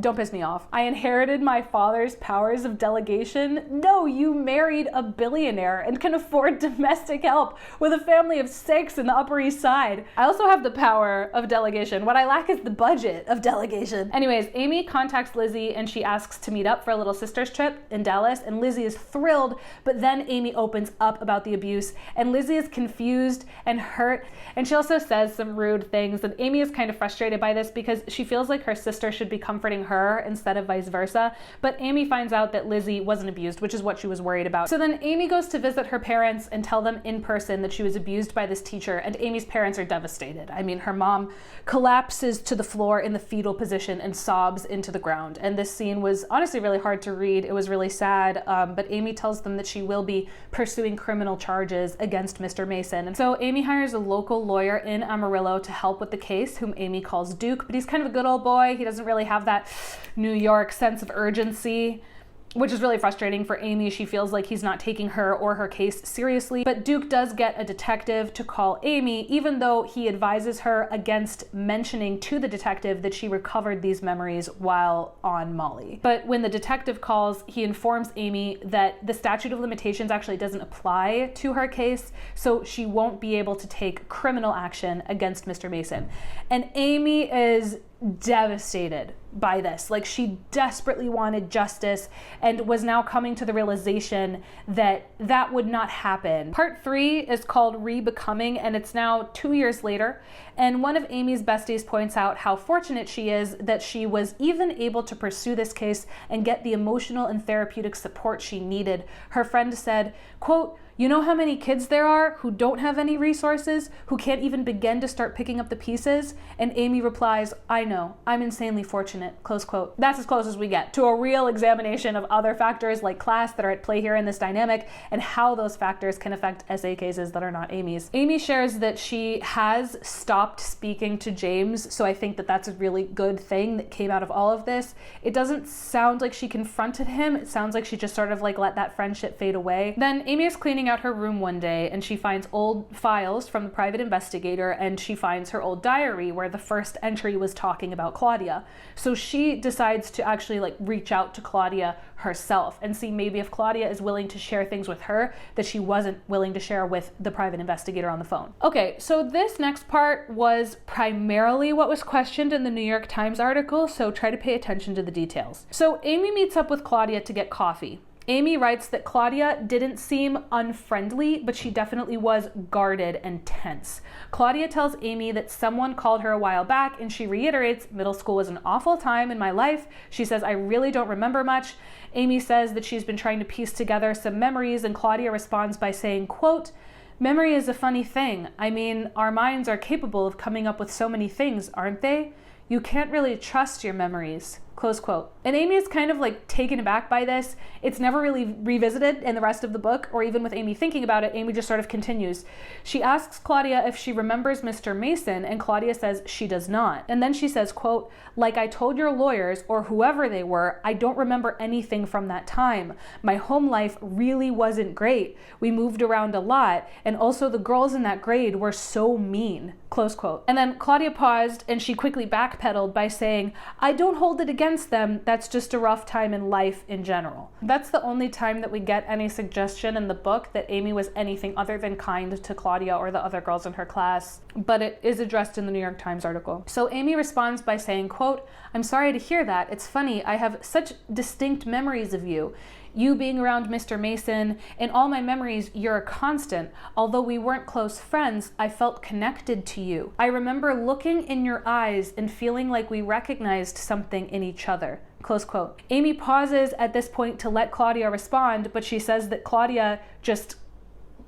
Don't piss me off. I inherited my father's powers of delegation? No, you married a billionaire and can afford domestic help with a family of 6 in the Upper East Side. I also have the power of delegation. What I lack is the budget of delegation. Anyways, Amy contacts Lizzie and she asks to meet up for a little sister's trip in Dallas, and Lizzie is thrilled, but then Amy opens up about the abuse, and Lizzie is confused and hurt, and she also says some rude things, and Amy is kind of frustrated by this because she feels like her sister should be comforting her instead of vice versa, but Amy finds out that Lizzie wasn't abused, which is what she was worried about. So then Amy goes to visit her parents and tell them in person that she was abused by this teacher, and Amy's parents are devastated. I mean, her mom collapses to the floor in the fetal position and sobs into the ground, and this scene was honestly really hard to read. It was really sad, but Amy tells them that she will be pursuing criminal charges against Mr. Mason, and so Amy hires a local lawyer in Amarillo to help with the case, whom Amy calls Duke, but he's kind of a good old boy. He doesn't really have that New York sense of urgency, which is really frustrating for Amy. She feels like he's not taking her or her case seriously, but Duke does get a detective to call Amy, even though he advises her against mentioning to the detective that she recovered these memories while on Molly. But when the detective calls, he informs Amy that the statute of limitations actually doesn't apply to her case, so she won't be able to take criminal action against Mr. Mason. And Amy is devastated by this. Like, she desperately wanted justice and was now coming to the realization that that would not happen. Part 3 is called Re-Becoming, and it's now 2 years later, and one of Amy's besties points out how fortunate she is that she was even able to pursue this case and get the emotional and therapeutic support she needed. Her friend said, quote, You know how many kids there are who don't have any resources, who can't even begin to start picking up the pieces? And Amy replies, I know, I'm insanely fortunate, close quote. That's as close as we get to a real examination of other factors like class that are at play here in this dynamic and how those factors can affect SA cases that are not Amy's. Amy shares that she has stopped speaking to James, so I think that that's a really good thing that came out of all of this. It doesn't sound like she confronted him. It sounds like she just sort of like let that friendship fade away. Then Amy is cleaning out her room one day and she finds old files from the private investigator, and she finds her old diary where the first entry was talking about Claudia. So she decides to actually like reach out to Claudia herself and see maybe if Claudia is willing to share things with her that she wasn't willing to share with the private investigator on the phone. Okay, so this next part was primarily what was questioned in the New York Times article, so try to pay attention to the details. So Amy meets up with Claudia to get coffee. Amy writes that Claudia didn't seem unfriendly, but she definitely was guarded and tense. Claudia tells Amy that someone called her a while back, and she reiterates, middle school was an awful time in my life. She says, I really don't remember much. Amy says that she's been trying to piece together some memories, and Claudia responds by saying, quote, memory is a funny thing. I mean, our minds are capable of coming up with so many things, aren't they? You can't really trust your memories, close quote. And Amy is kind of like taken aback by this. It's never really revisited in the rest of the book, or even with Amy thinking about it. Amy just sort of continues. She asks Claudia if she remembers Mr. Mason, and Claudia says she does not. And then she says, quote, like I told your lawyers, or whoever they were, I don't remember anything from that time. My home life really wasn't great. We moved around a lot, and also the girls in that grade were so mean, close quote. And then Claudia paused and she quickly backpedaled by saying, I don't hold it against them. That's just a rough time in life in general. That's the only time that we get any suggestion in the book that Amy was anything other than kind to Claudia or the other girls in her class, but it is addressed in the New York Times article. So Amy responds by saying, quote, I'm sorry to hear that. It's funny. I have such distinct memories of you. You being around Mr. Mason, in all my memories, you're a constant. Although we weren't close friends, I felt connected to you. I remember looking in your eyes and feeling like we recognized something in each other. Close quote. Amy pauses at this point to let Claudia respond, but she says that Claudia just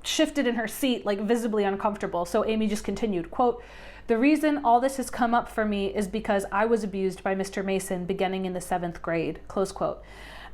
shifted in her seat, like visibly uncomfortable. So Amy just continued, quote, the reason all this has come up for me is because I was abused by Mr. Mason beginning in the 7th grade, close quote.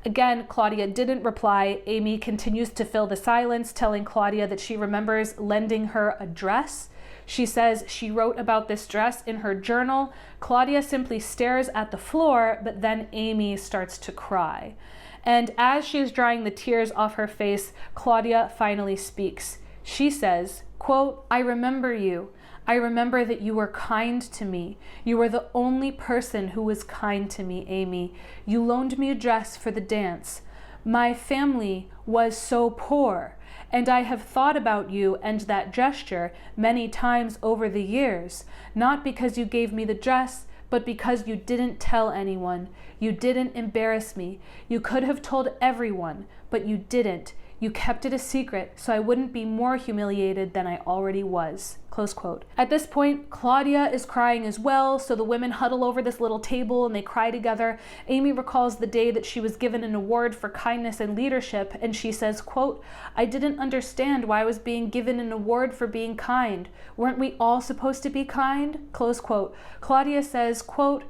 Again, Claudia didn't reply. Amy continues to fill the silence, telling Claudia that she remembers lending her a dress. She says she wrote about this dress in her journal. Claudia simply stares at the floor, but then Amy starts to cry. And as she's drying the tears off her face, Claudia finally speaks. She says, quote, I remember you. I remember that you were kind to me. You were the only person who was kind to me, Amy. You loaned me a dress for the dance. My family was so poor, and I have thought about you and that gesture many times over the years, not because you gave me the dress, but because you didn't tell anyone. You didn't embarrass me. You could have told everyone, but you didn't. You kept it a secret so I wouldn't be more humiliated than I already was. Close quote. At this point, Claudia is crying as well, so the women huddle over this little table and they cry together. Amy recalls the day that she was given an award for kindness and leadership, and she says, quote, I didn't understand why I was being given an award for being kind. Weren't we all supposed to be kind? Close quote. Claudia says, quote,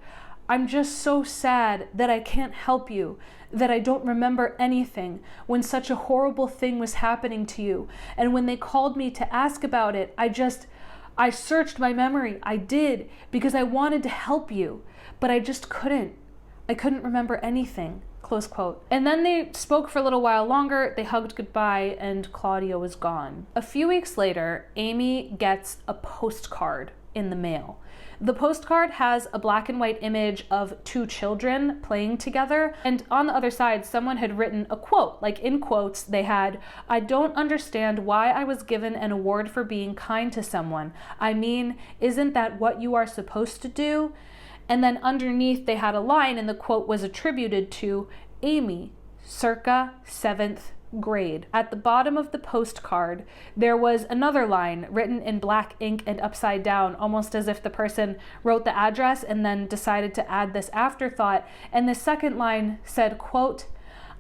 I'm just so sad that I can't help you, that I don't remember anything when such a horrible thing was happening to you. And when they called me to ask about it, I searched my memory. I did, because I wanted to help you, but I just couldn't. I couldn't remember anything. Close quote. And then they spoke for a little while longer, they hugged goodbye, and Claudia was gone. A few weeks later, Amy gets a postcard in the mail. The postcard has a black and white image of 2 children playing together, and on the other side someone had written a quote, like in quotes they had, I don't understand why I was given an award for being kind to someone. I mean, isn't that what you are supposed to do? And then underneath they had a line, and the quote was attributed to Amy, circa 7th grade. At the bottom of the postcard, there was another line written in black ink and upside down, almost as if the person wrote the address and then decided to add this afterthought. And the second line said, quote,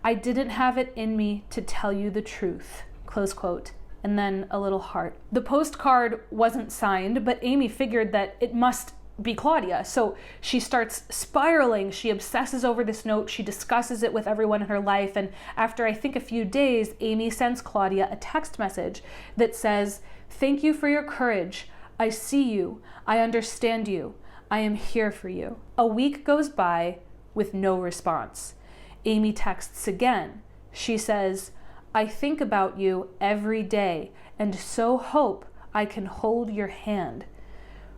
I didn't have it in me to tell you the truth, close quote. And then a little heart. The postcard wasn't signed, but Amy figured that it must be Claudia. So she starts spiraling. She obsesses over this note. She discusses it with everyone in her life. And after I think a few days, Amy sends Claudia a text message that says, "Thank you for your courage. I see you. I understand you. I am here for you." A week goes by with no response. Amy texts again. She says, "I think about you every day and so hope I can hold your hand."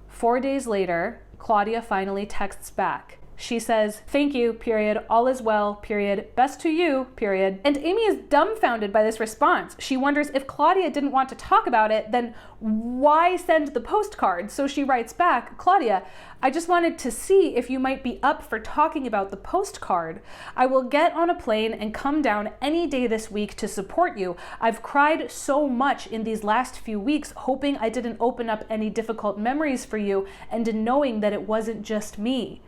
4 days later, Claudia finally texts back. She says, "Thank you, period. All is well, period. Best to you, period." And Amy is dumbfounded by this response. She wonders if Claudia didn't want to talk about it, then why send the postcard? So she writes back, "Claudia, I just wanted to see if you might be up for talking about the postcard. I will get on a plane and come down any day this week to support you. I've cried so much in these last few weeks, hoping I didn't open up any difficult memories for you and in knowing that it wasn't just me."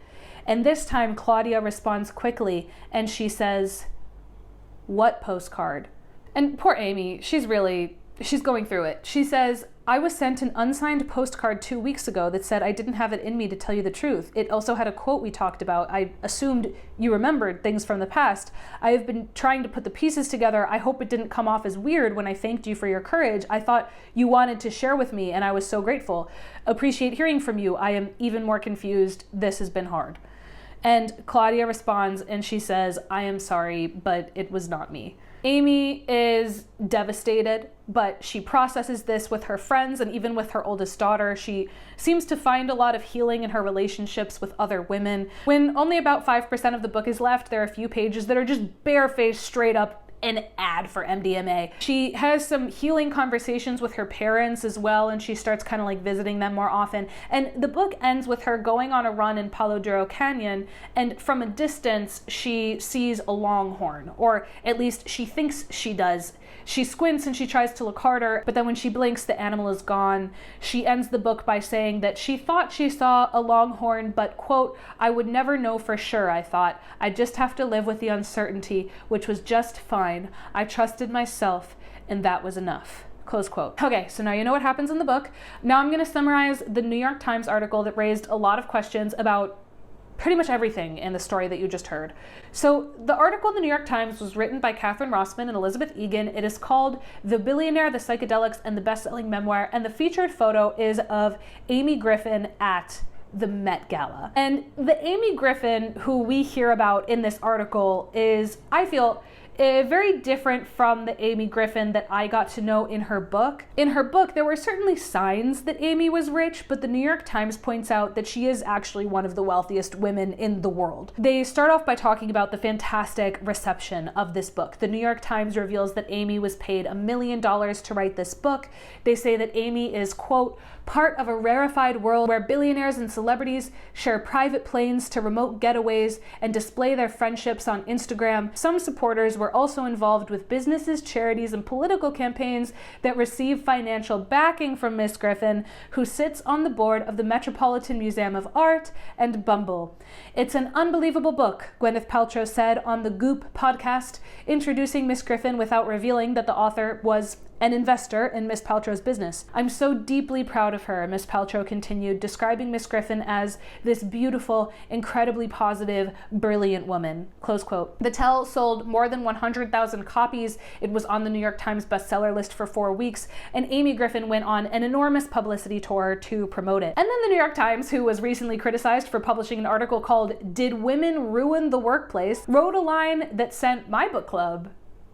And this time Claudia responds quickly and she says, "What postcard?" And poor Amy, she's going through it. She says, "I was sent an unsigned postcard 2 weeks ago that said I didn't have it in me to tell you the truth. It also had a quote we talked about. I assumed you remembered things from the past. I have been trying to put the pieces together. I hope it didn't come off as weird when I thanked you for your courage. I thought you wanted to share with me and I was so grateful. Appreciate hearing from you. I am even more confused. This has been hard." And Claudia responds and she says, "I am sorry, but it was not me." Amy is devastated, but she processes this with her friends and even with her oldest daughter. She seems to find a lot of healing in her relationships with other women. When only about 5% of the book is left, there are a few pages that are just barefaced, straight up an ad for MDMA. She has some healing conversations with her parents as well, and she starts kind of like visiting them more often. And the book ends with her going on a run in Palo Duro Canyon, and from a distance, she sees a longhorn, or at least she thinks she does. She squints and she tries to look harder, but then when she blinks, the animal is gone. She ends the book by saying that she thought she saw a longhorn, but, quote, "I would never know for sure, I thought. I'd just have to live with the uncertainty, which was just fine. I trusted myself, and that was enough." Close quote. Okay, so now you know what happens in the book. Now I'm going to summarize the New York Times article that raised a lot of questions about pretty much everything in the story that you just heard. So the article in the New York Times was written by Catherine Rossman and Elizabeth Egan. It is called "The Billionaire, the Psychedelics, and the Best-Selling Memoir," and the featured photo is of Amy Griffin at the Met Gala. And the Amy Griffin who we hear about in this article is, I feel, very different from the Amy Griffin that I got to know in her book. In her book, there were certainly signs that Amy was rich, but the New York Times points out that she is actually one of the wealthiest women in the world. They start off by talking about the fantastic reception of this book. The New York Times reveals that Amy was paid $1 million to write this book. They say that Amy is, quote, "part of a rarefied world where billionaires and celebrities share private planes to remote getaways and display their friendships on Instagram. Some supporters were also involved with businesses, charities, and political campaigns that receive financial backing from Miss Griffin, who sits on the board of the Metropolitan Museum of Art and Bumble. It's an unbelievable book," Gwyneth Paltrow said on the Goop podcast, introducing Miss Griffin without revealing that the author was an investor in Miss Paltrow's business. "I'm so deeply proud of her," Miss Paltrow continued, describing Miss Griffin as this beautiful, incredibly positive, brilliant woman. Close quote. The Tell sold more than 100,000 copies. It was on the New York Times bestseller list for 4 weeks, and Amy Griffin went on an enormous publicity tour to promote it. And then the New York Times, who was recently criticized for publishing an article called "Did Women Ruin the Workplace?" wrote a line that sent my book club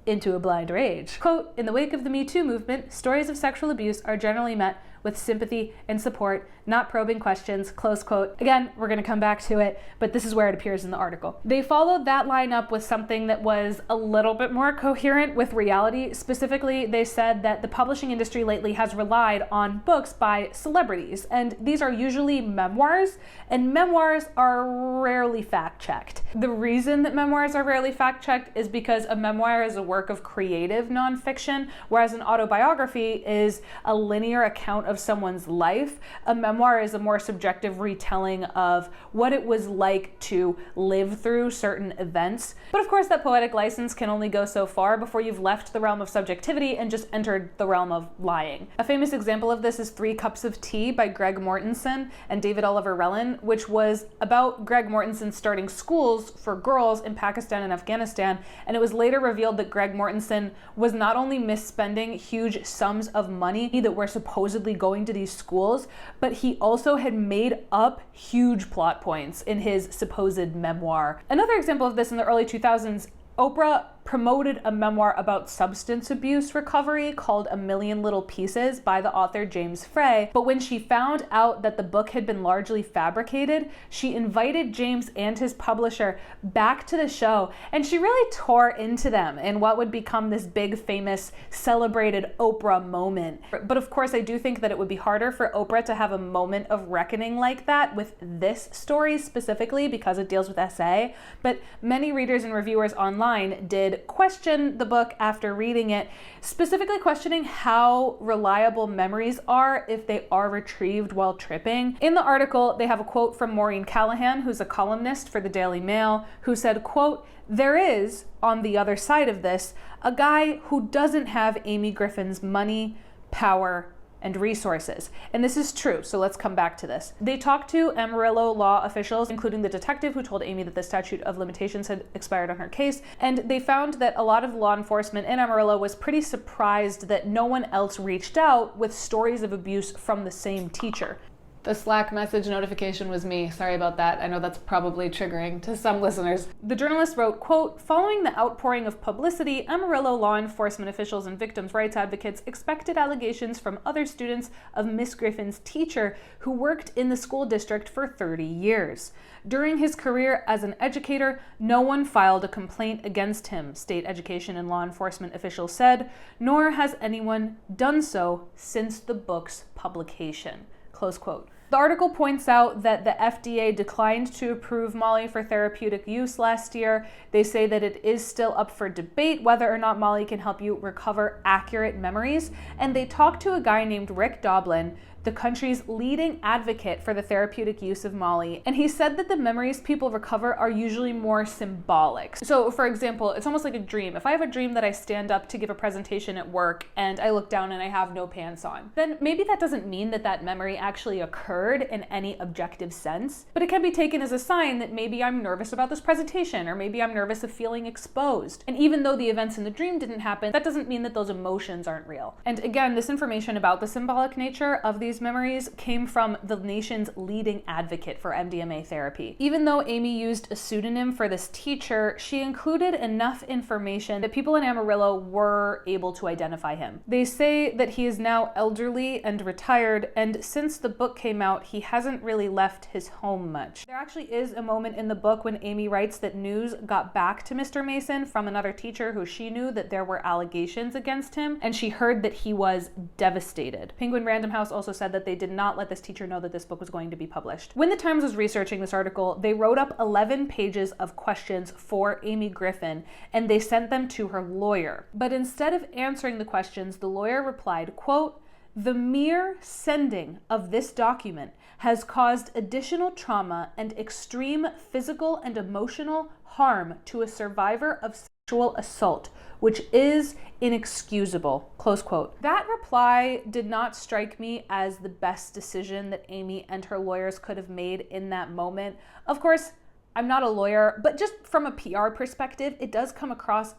into a blind rage. Quote, "In the wake of the Me Too movement, stories of sexual abuse are generally met with sympathy and support, not probing questions," close quote. Again, we're going to come back to it, but this is where it appears in the article. They followed that line up with something that was a little bit more coherent with reality. Specifically, they said that the publishing industry lately has relied on books by celebrities, and these are usually memoirs, and memoirs are rarely fact-checked. The reason that memoirs are rarely fact-checked is because a memoir is a work of creative nonfiction, whereas an autobiography is a linear account of someone's life. A memoir is a more subjective retelling of what it was like to live through certain events. But of course, that poetic license can only go so far before you've left the realm of subjectivity and just entered the realm of lying. A famous example of this is 3 Cups of Tea by Greg Mortensen and David Oliver Relin, which was about Greg Mortensen starting schools for girls in Pakistan and Afghanistan. And it was later revealed that Greg Mortensen was not only misspending huge sums of money that were supposedly going to these schools, but he also had made up huge plot points in his supposed memoir. Another example of this in the early 2000s, Oprah promoted a memoir about substance abuse recovery called A Million Little Pieces by the author James Frey. But when she found out that the book had been largely fabricated, she invited James and his publisher back to the show, and she really tore into them in what would become this big, famous, celebrated Oprah moment. But of course, I do think that it would be harder for Oprah to have a moment of reckoning like that with this story specifically because it deals with assa. But many readers and reviewers online did question the book after reading it, specifically questioning how reliable memories are if they are retrieved while tripping. In the article, they have a quote from Maureen Callahan, who's a columnist for the Daily Mail, who said, quote, "There is, on the other side of this, a guy who doesn't have Amy Griffin's money, power, and resources." And this is true, so let's come back to this. They talked to Amarillo law officials, including the detective who told Amy that the statute of limitations had expired on her case, and they found that a lot of law enforcement in Amarillo was pretty surprised that no one else reached out with stories of abuse from the same teacher. The Slack message notification was me. Sorry about that. I know that's probably triggering to some listeners. The journalist wrote, quote, "Following the outpouring of publicity, Amarillo law enforcement officials and victims' rights advocates expected allegations from other students of Miss Griffin's teacher who worked in the school district for 30 years. During his career as an educator, no one filed a complaint against him," state education and law enforcement officials said, "nor has anyone done so since the book's publication." Close quote. The article points out that the FDA declined to approve Molly for therapeutic use last year. They say that it is still up for debate whether or not Molly can help you recover accurate memories. And they talked to a guy named Rick Doblin, the country's leading advocate for the therapeutic use of Molly, and he said that the memories people recover are usually more symbolic. So for example, it's almost like a dream. If I have a dream that I stand up to give a presentation at work and I look down and I have no pants on, then maybe that doesn't mean that that memory actually occurred in any objective sense, but it can be taken as a sign that maybe I'm nervous about this presentation, or maybe I'm nervous of feeling exposed. And even though the events in the dream didn't happen, that doesn't mean that those emotions aren't real. And again, this information about the symbolic nature of these memories came from the nation's leading advocate for MDMA therapy. Even though Amy used a pseudonym for this teacher, she included enough information that people in Amarillo were able to identify him. They say that he is now elderly and retired, and since the book came out, he hasn't really left his home much. There actually is a moment in the book when Amy writes that news got back to Mr. Mason from another teacher who she knew that there were allegations against him, and she heard that he was devastated. Penguin Random House also said that they did not let this teacher know that this book was going to be published. When the Times was researching this article, they wrote up 11 pages of questions for Amy Griffin, and they sent them to her lawyer. But instead of answering the questions, the lawyer replied, quote, "The mere sending of this document has caused additional trauma and extreme physical and emotional harm to a survivor of sexual assault, which is inexcusable," close quote. That reply did not strike me as the best decision that Amy and her lawyers could have made in that moment. Of course, I'm not a lawyer, but just from a PR perspective, it does come across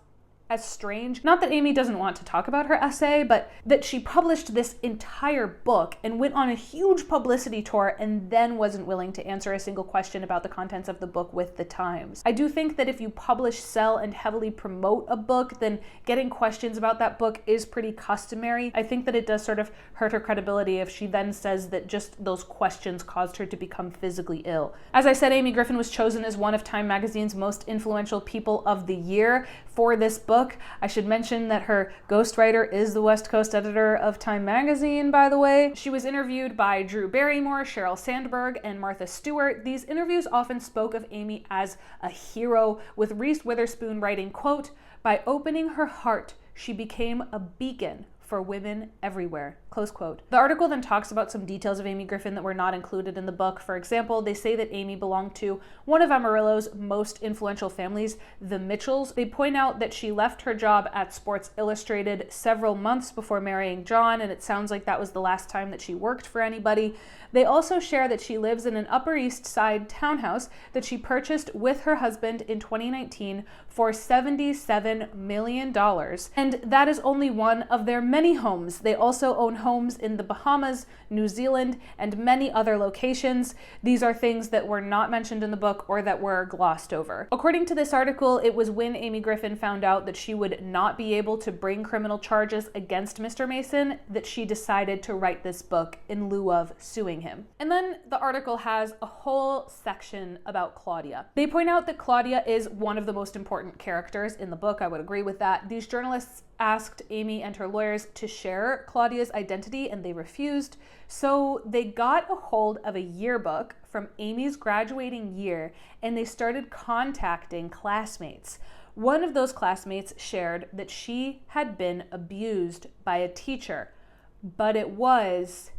as strange. Not that Amy doesn't want to talk about her essay, but that she published this entire book and went on a huge publicity tour and then wasn't willing to answer a single question about the contents of the book with the Times. I do think that if you publish, sell, and heavily promote a book, then getting questions about that book is pretty customary. I think that it does sort of hurt her credibility if she then says that just those questions caused her to become physically ill. As I said, Amy Griffin was chosen as one of Time Magazine's most influential people of the year for this book. I should mention that her ghostwriter is the West Coast editor of Time Magazine, by the way. She was interviewed by Drew Barrymore, Sheryl Sandberg, and Martha Stewart. These interviews often spoke of Amy as a hero, with Reese Witherspoon writing, quote, "By opening her heart, she became a beacon for women everywhere, close quote. The article then talks about some details of Amy Griffin that were not included in the book. For example, they say that Amy belonged to one of Amarillo's most influential families, the Mitchells. They point out that she left her job at Sports Illustrated several months before marrying John, and it sounds like that was the last time that she worked for anybody. They also share that she lives in an Upper East Side townhouse that she purchased with her husband in 2019 for $77 million. And that is only one of their many homes. They also own homes in the Bahamas, New Zealand, and many other locations. These are things that were not mentioned in the book or that were glossed over. According to this article, it was when Amy Griffin found out that she would not be able to bring criminal charges against Mr. Mason that she decided to write this book in lieu of suing him. And then the article has a whole section about Claudia. They point out that Claudia is one of the most important characters in the book. I would agree with that. These journalists asked Amy and her lawyers to share Claudia's identity, and they refused. So they got a hold of a yearbook from Amy's graduating year, and they started contacting classmates. One of those classmates shared that she had been abused by a teacher, but it was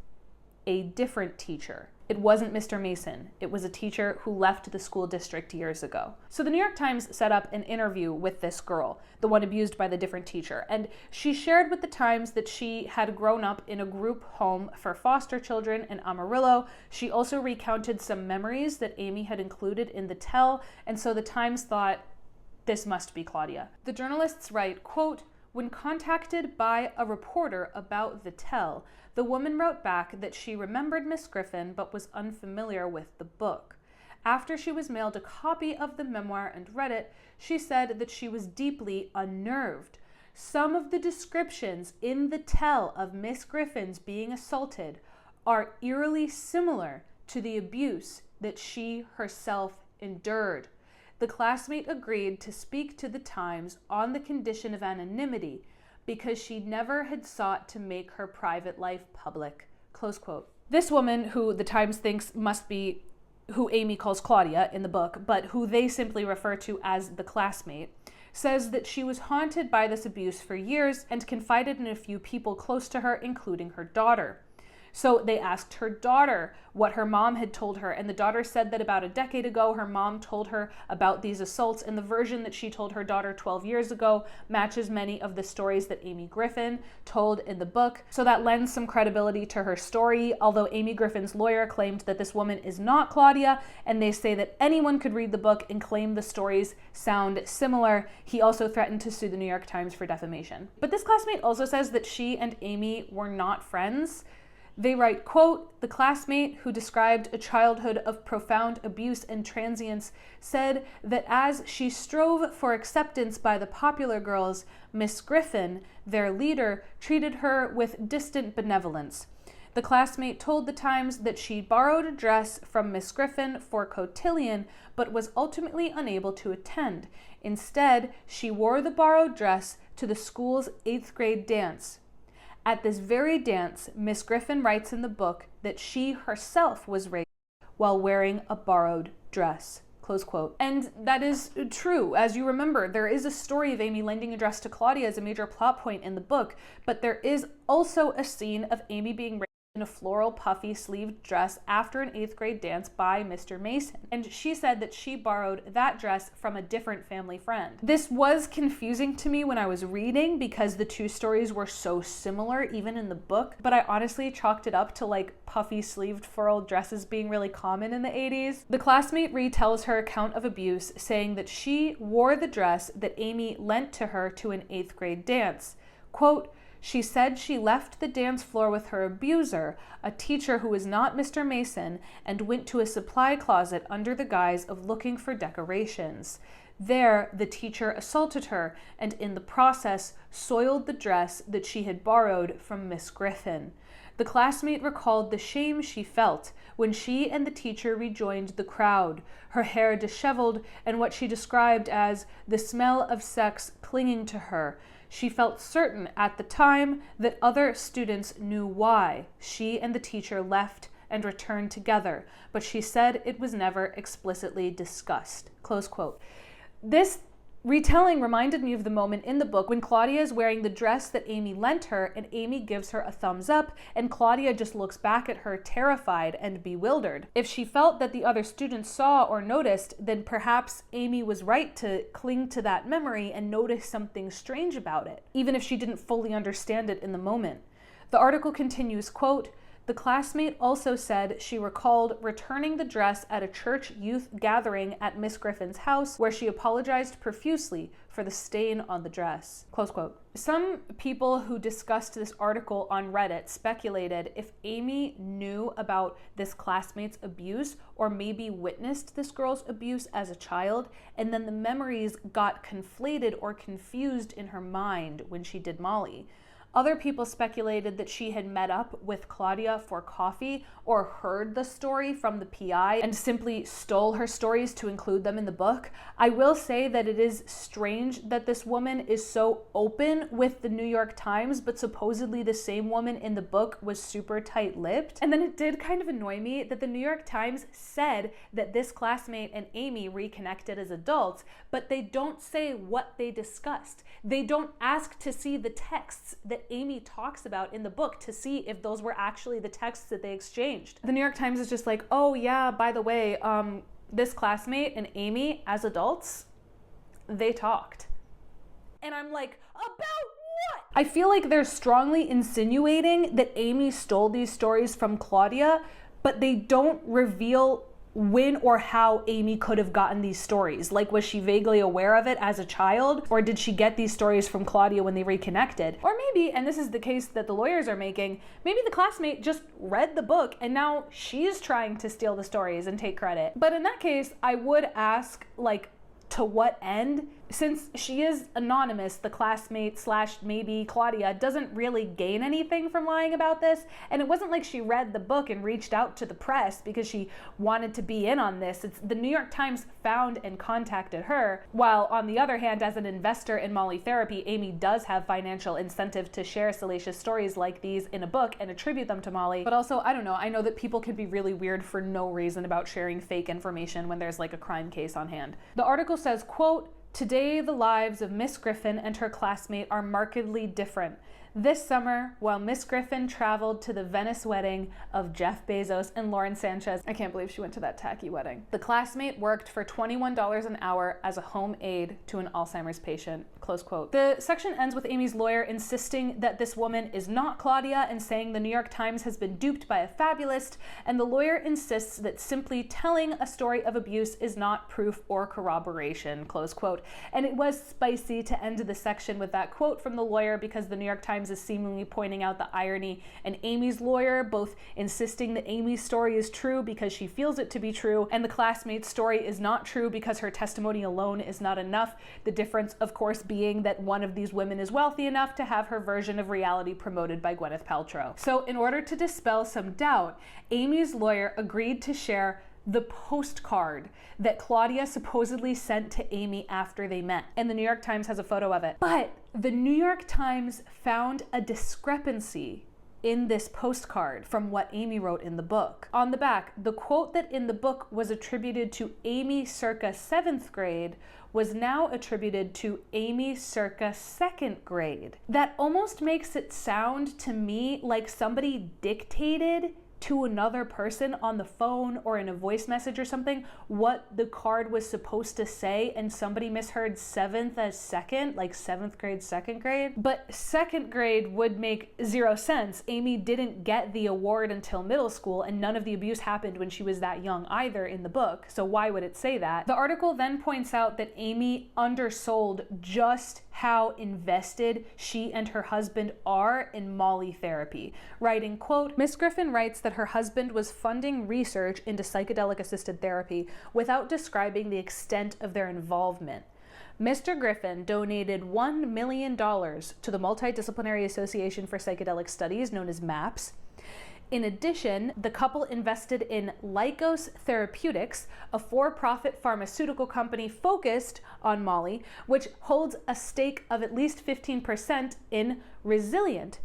a different teacher. It wasn't Mr. Mason. It was a teacher who left the school district years ago. So the New York Times set up an interview with this girl, the one abused by the different teacher, and she shared with the Times that she had grown up in a group home for foster children in Amarillo. She also recounted some memories that Amy had included in the tell, and so the Times thought, this must be Claudia. The journalists write, quote, "When contacted by a reporter about the tell, the woman wrote back that she remembered Miss Griffin but was unfamiliar with the book. After she was mailed a copy of the memoir and read it, she said that she was deeply unnerved. Some of the descriptions in the tell of Miss Griffin's being assaulted are eerily similar to the abuse that she herself endured. The classmate agreed to speak to the Times on the condition of anonymity because she never had sought to make her private life public," close quote. This woman, who the Times thinks must be who Amy calls Claudia in the book, but who they simply refer to as the classmate, says that she was haunted by this abuse for years and confided in a few people close to her, including her daughter. So they asked her daughter what her mom had told her, and the daughter said that about a decade ago, her mom told her about these assaults, and the version that she told her daughter 12 years ago matches many of the stories that Amy Griffin told in the book. So that lends some credibility to her story, although Amy Griffin's lawyer claimed that this woman is not Claudia, and they say that anyone could read the book and claim the stories sound similar. He also threatened to sue the New York Times for defamation. But this classmate also says that she and Amy were not friends. They write, quote, "The classmate who described a childhood of profound abuse and transience said that as she strove for acceptance by the popular girls, Miss Griffin, their leader, treated her with distant benevolence. The classmate told the Times that she borrowed a dress from Miss Griffin for cotillion, but was ultimately unable to attend. Instead, she wore the borrowed dress to the school's 8th grade dance. At this very dance, Miss Griffin writes in the book that she herself was raped while wearing a borrowed dress," close quote. And that is true. As you remember, there is a story of Amy lending a dress to Claudia as a major plot point in the book, but there is also a scene of Amy being raped in a floral puffy sleeved dress after an 8th grade dance by Mr. Mason. And she said that she borrowed that dress from a different family friend. This was confusing to me when I was reading because the two stories were so similar even in the book, but I honestly chalked it up to like puffy sleeved floral dresses being really common in the 80s. The classmate retells her account of abuse, saying that she wore the dress that Amy lent to her to an 8th grade dance. Quote, "She said she left the dance floor with her abuser, a teacher who was not Mr. Mason, and went to a supply closet under the guise of looking for decorations. There, the teacher assaulted her, and in the process, soiled the dress that she had borrowed from Miss Griffin. The classmate recalled the shame she felt when she and the teacher rejoined the crowd, her hair disheveled and what she described as the smell of sex clinging to her. She felt certain at the time that other students knew why she and the teacher left and returned together, but she said it was never explicitly discussed," close quote. This retelling reminded me of the moment in the book when Claudia is wearing the dress that Amy lent her, and Amy gives her a thumbs up, and Claudia just looks back at her terrified and bewildered. If she felt that the other students saw or noticed, then perhaps Amy was right to cling to that memory and notice something strange about it, even if she didn't fully understand it in the moment. The article continues, quote, "The classmate also said she recalled returning the dress at a church youth gathering at Miss Griffin's house, where she apologized profusely for the stain on the dress." Close quote. Some people who discussed this article on Reddit speculated if Amy knew about this classmate's abuse or maybe witnessed this girl's abuse as a child, and then the memories got conflated or confused in her mind when she did Molly. Other people speculated that she had met up with Claudia for coffee or heard the story from the PI and simply stole her stories to include them in the book. I will say that it is strange that this woman is so open with the New York Times, but supposedly the same woman in the book was super tight-lipped. And then it did kind of annoy me that the New York Times said that this classmate and Amy reconnected as adults, but they don't say what they discussed. They don't ask to see the texts that Amy talks about in the book to see if those were actually the texts that they exchanged. The New York Times is just like, oh yeah, by the way, this classmate and Amy as adults, they talked. And I'm like, about what? I feel like they're strongly insinuating that Amy stole these stories from Claudia, but they don't reveal when or how Amy could have gotten these stories. Like, was she vaguely aware of it as a child? Or did she get these stories from Claudia when they reconnected? Or maybe, and this is the case that the lawyers are making, maybe the classmate just read the book and now she's trying to steal the stories and take credit. But in that case, I would ask, like, to what end? Since she is anonymous, the classmate slash maybe Claudia doesn't really gain anything from lying about this. And it wasn't like she read the book and reached out to the press because she wanted to be in on this. It's the New York Times found and contacted her. While on the other hand, as an investor in Molly therapy, Amy does have financial incentive to share salacious stories like these in a book and attribute them to Molly. But also, I don't know, I know that people can be really weird for no reason about sharing fake information when there's like a crime case on hand. The article says, quote, "Today, the lives of Miss Griffin and her classmate are markedly different. This summer, while Miss Griffin traveled to the Venice wedding of Jeff Bezos and Lauren Sanchez," I can't believe she went to that tacky wedding, "the classmate worked for $21 an hour as a home aide to an Alzheimer's patient." Close quote. The section ends with Amy's lawyer insisting that this woman is not Claudia and saying the New York Times has been duped by a fabulist, and the lawyer insists that simply telling a story of abuse is not proof or corroboration. Close quote. And it was spicy to end the section with that quote from the lawyer because the New York Times is seemingly pointing out the irony, and Amy's lawyer both insisting that Amy's story is true because she feels it to be true, and the classmate's story is not true because her testimony alone is not enough. The difference, of course, being that one of these women is wealthy enough to have her version of reality promoted by Gwyneth Paltrow. So in order to dispel some doubt, Amy's lawyer agreed to share the postcard that Claudia supposedly sent to Amy after they met. And the New York Times has a photo of it. But the New York Times found a discrepancy in this postcard from what Amy wrote in the book. On the back, the quote that in the book was attributed to Amy circa 7th grade was now attributed to Amy circa 2nd grade. That almost makes it sound to me like somebody dictated to another person on the phone or in a voice message or something what the card was supposed to say, and somebody misheard 7th as 2nd, like 7th grade, 2nd grade. But 2nd grade would make zero sense. Amy didn't get the award until middle school, and none of the abuse happened when she was that young either in the book, so why would it say that? The article then points out that Amy undersold just how invested she and her husband are in Molly therapy, writing, quote, "Miss Griffin writes that her husband was funding research into psychedelic-assisted therapy without describing the extent of their involvement. Mr. Griffin donated $1 million to the Multidisciplinary Association for Psychedelic Studies, known as MAPS. In addition, the couple invested in Lykos Therapeutics, a for-profit pharmaceutical company focused on Molly, which holds a stake of at least 15% in Resilient.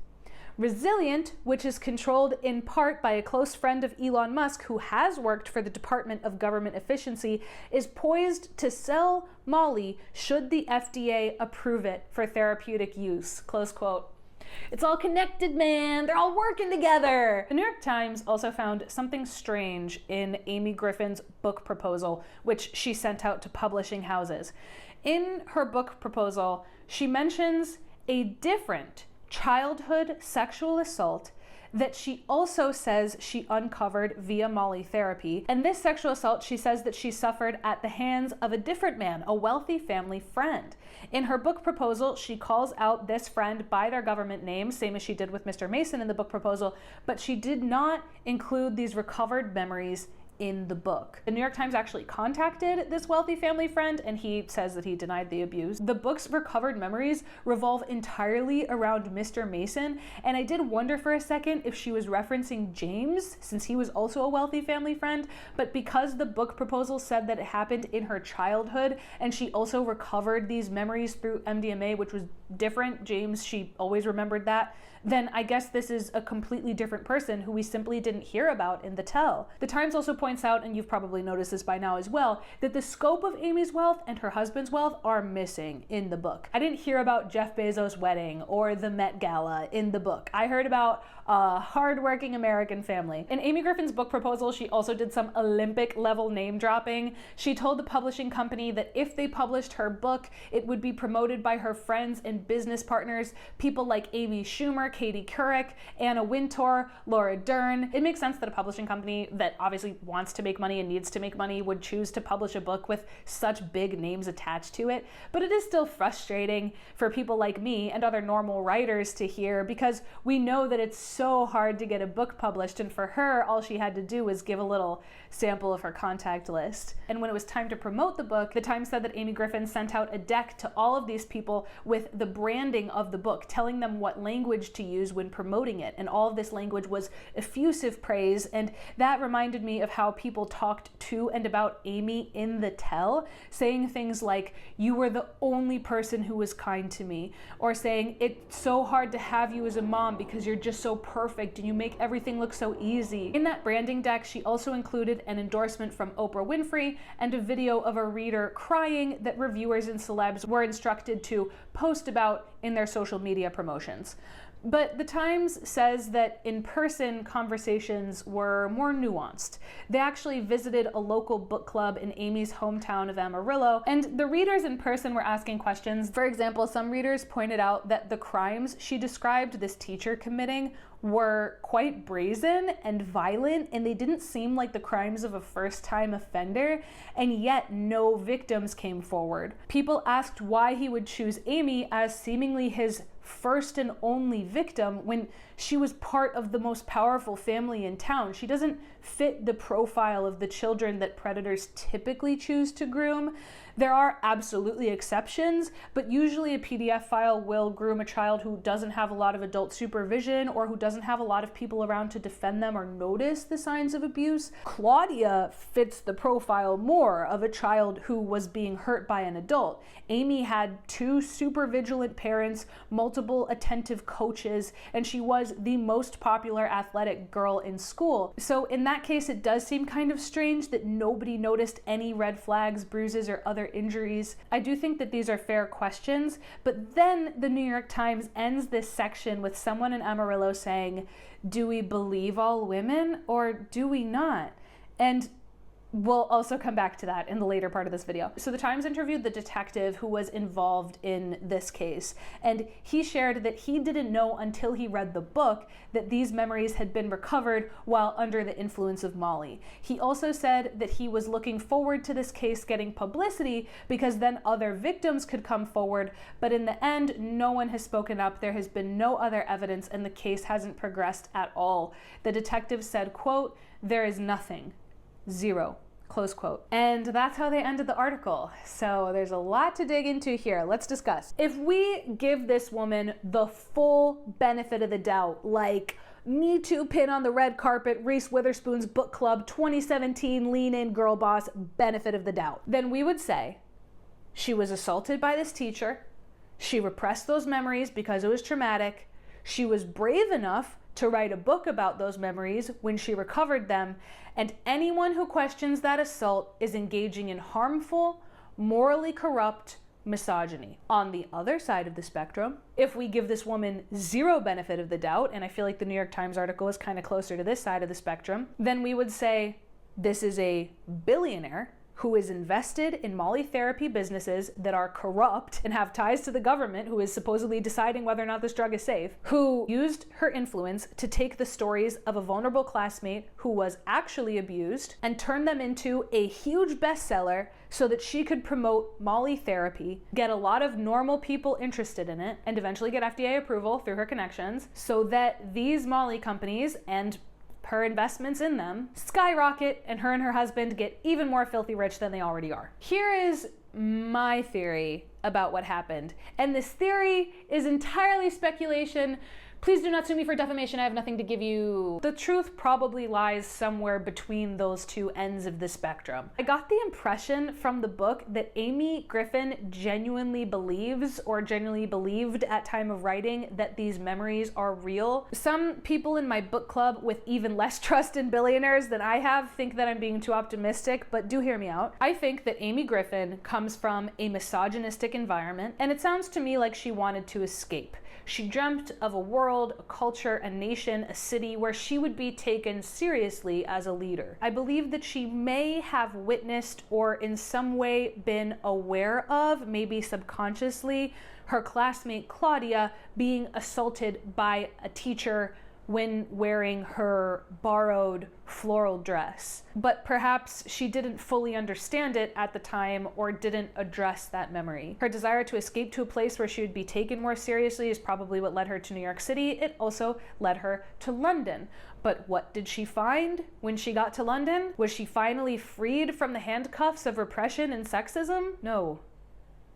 Resilient, which is controlled in part by a close friend of Elon Musk who has worked for the Department of Government Efficiency, is poised to sell Molly should the FDA approve it for therapeutic use. Close quote. It's all connected, man. They're all working together. The New York Times also found something strange in Amy Griffin's book proposal, which she sent out to publishing houses. In her book proposal, she mentions a different childhood sexual assault that she also says she uncovered via Molly therapy. And this sexual assault, she says that she suffered at the hands of a different man, a wealthy family friend. In her book proposal, she calls out this friend by their government name, same as she did with Mr. Mason in the book proposal, but she did not include these recovered memories in the book. The New York Times actually contacted this wealthy family friend, and he says that he denied the abuse. The book's recovered memories revolve entirely around Mr. Mason, and I did wonder for a second if she was referencing James, since he was also a wealthy family friend, but because the book proposal said that it happened in her childhood, and she also recovered these memories through MDMA, which was different, James, she always remembered that, then I guess this is a completely different person who we simply didn't hear about in the tell. The Times also points out, and you've probably noticed this by now as well, that the scope of Amy's wealth and her husband's wealth are missing in the book. I didn't hear about Jeff Bezos' wedding or the Met Gala in the book. I heard about a hardworking American family. In Amy Griffin's book proposal, she also did some Olympic level name dropping. She told the publishing company that if they published her book, it would be promoted by her friends and business partners, people like Amy Schumer, Katie Couric, Anna Wintour, Laura Dern. It makes sense that a publishing company that obviously wants to make money and needs to make money would choose to publish a book with such big names attached to it, but it is still frustrating for people like me and other normal writers to hear, because we know that it's so hard to get a book published, and for her, all she had to do was give a little sample of her contact list. And when it was time to promote the book, the Times said that Amy Griffin sent out a deck to all of these people with the branding of the book, telling them what language to use when promoting it, and all of this language was effusive praise, and that reminded me of how people talked to and about Amy in the tell, saying things like, "You were the only person who was kind to me," or saying, "It's so hard to have you as a mom because you're just so perfect and you make everything look so easy." In that branding deck, she also included an endorsement from Oprah Winfrey and a video of a reader crying that reviewers and celebs were instructed to post about in their social media promotions. But the Times says that in-person conversations were more nuanced. They actually visited a local book club in Amy's hometown of Amarillo, and the readers in person were asking questions. For example, some readers pointed out that the crimes she described this teacher committing were quite brazen and violent, and they didn't seem like the crimes of a first-time offender, and yet no victims came forward. People asked why he would choose Amy as seemingly his first and only victim when she was part of the most powerful family in town. She doesn't fit the profile of the children that predators typically choose to groom. There are absolutely exceptions, but usually a PDF file will groom a child who doesn't have a lot of adult supervision or who doesn't have a lot of people around to defend them or notice the signs of abuse. Claudia fits the profile more of a child who was being hurt by an adult. Amy had 2 super vigilant parents, multiple attentive coaches, and she was the most popular athletic girl in school. So in that case, it does seem kind of strange that nobody noticed any red flags, bruises, or other injuries. I do think that these are fair questions, but then the New York Times ends this section with someone in Amarillo saying, "Do we believe all women or do we not?" And we'll also come back to that in the later part of this video. So the Times interviewed the detective who was involved in this case, and he shared that he didn't know until he read the book that these memories had been recovered while under the influence of Molly. He also said that he was looking forward to this case getting publicity because then other victims could come forward, but in the end, no one has spoken up. There has been no other evidence, and the case hasn't progressed at all. The detective said, quote, "There is nothing. Zero." Close quote. And that's how they ended the article. So there's a lot to dig into here. Let's discuss. If we give this woman the full benefit of the doubt, like Me Too pin on the red carpet, Reese Witherspoon's book club, 2017 lean in girl boss benefit of the doubt, then we would say she was assaulted by this teacher. She repressed those memories because it was traumatic. She was brave enough to write a book about those memories when she recovered them, and anyone who questions that assault is engaging in harmful, morally corrupt misogyny. On the other side of the spectrum, if we give this woman zero benefit of the doubt, and I feel like the New York Times article is kind of closer to this side of the spectrum, then we would say this is a billionaire who is invested in Molly therapy businesses that are corrupt and have ties to the government, who is supposedly deciding whether or not this drug is safe, who used her influence to take the stories of a vulnerable classmate who was actually abused and turn them into a huge bestseller so that she could promote Molly therapy, get a lot of normal people interested in it, and eventually get FDA approval through her connections so that these Molly companies and her investments in them skyrocket and her husband get even more filthy rich than they already are. Here is my theory about what happened. And this theory is entirely speculation. Please do not sue me for defamation. I have nothing to give you. The truth probably lies somewhere between those two ends of the spectrum. I got the impression from the book that Amy Griffin genuinely believes, or genuinely believed at time of writing, that these memories are real. Some people in my book club with even less trust in billionaires than I have think that I'm being too optimistic, but do hear me out. I think that Amy Griffin comes from a misogynistic environment, and it sounds to me like she wanted to escape. She dreamt of a world, a culture, a nation, a city where she would be taken seriously as a leader. I believe that she may have witnessed or in some way been aware of, maybe subconsciously, her classmate Claudia being assaulted by a teacher when wearing her borrowed floral dress. But perhaps she didn't fully understand it at the time or didn't address that memory. Her desire to escape to a place where she would be taken more seriously is probably what led her to New York City. It also led her to London. But what did she find when she got to London? Was she finally freed from the handcuffs of repression and sexism? No.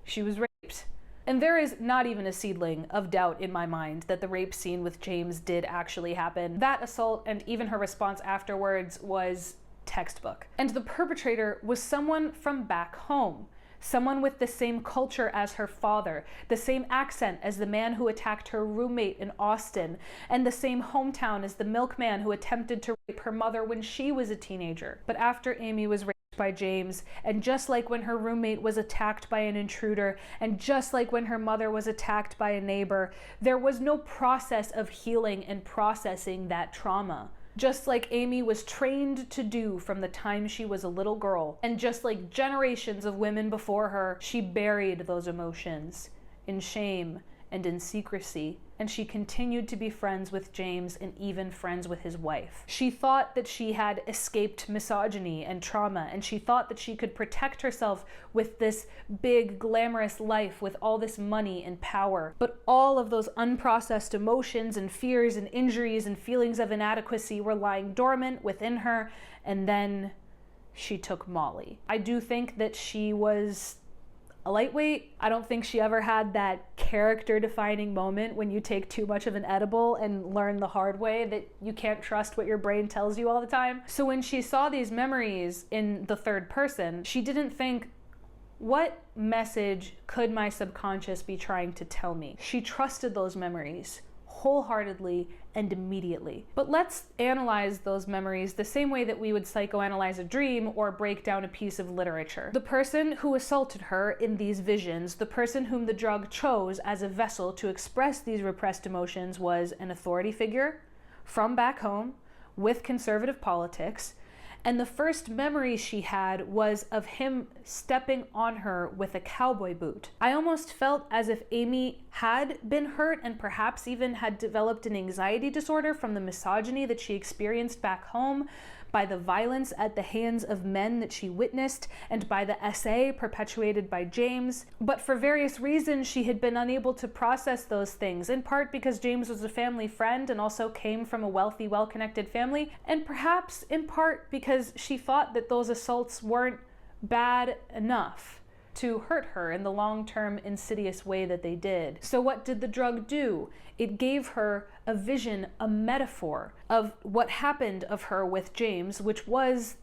She was raped. And there is not even a seedling of doubt in my mind that the rape scene with James did actually happen. That assault and even her response afterwards was textbook. And the perpetrator was someone from back home. Someone with the same culture as her father, the same accent as the man who attacked her roommate in Austin, and the same hometown as the milkman who attempted to rape her mother when she was a teenager. But after Amy was raped by James, and just like when her roommate was attacked by an intruder, and just like when her mother was attacked by a neighbor, there was no process of healing and processing that trauma. Just like Amy was trained to do from the time she was a little girl, and just like generations of women before her, she buried those emotions in shame and in secrecy, and she continued to be friends with James and even friends with his wife. She thought that she had escaped misogyny and trauma, and she thought that she could protect herself with this big, glamorous life with all this money and power. But all of those unprocessed emotions and fears and injuries and feelings of inadequacy were lying dormant within her, and then she took Molly. I do think that she was a lightweight. I don't think she ever had that character-defining moment when you take too much of an edible and learn the hard way that you can't trust what your brain tells you all the time. So when she saw these memories in the third person, she didn't think, what message could my subconscious be trying to tell me? She trusted those memories wholeheartedly and immediately. But let's analyze those memories the same way that we would psychoanalyze a dream or break down a piece of literature. The person who assaulted her in these visions, the person whom the drug chose as a vessel to express these repressed emotions, was an authority figure from back home with conservative politics. And the first memory she had was of him stepping on her with a cowboy boot. I almost felt as if Amy had been hurt and perhaps even had developed an anxiety disorder from the misogyny that she experienced back home, by the violence at the hands of men that she witnessed, and by the assa perpetuated by James. But for various reasons, she had been unable to process those things, in part because James was a family friend and also came from a wealthy, well-connected family, and perhaps in part because she thought that those assaults weren't bad enough to hurt her in the long-term insidious way that they did. So what did the drug do? It gave her a vision, a metaphor of what happened of her with James, which was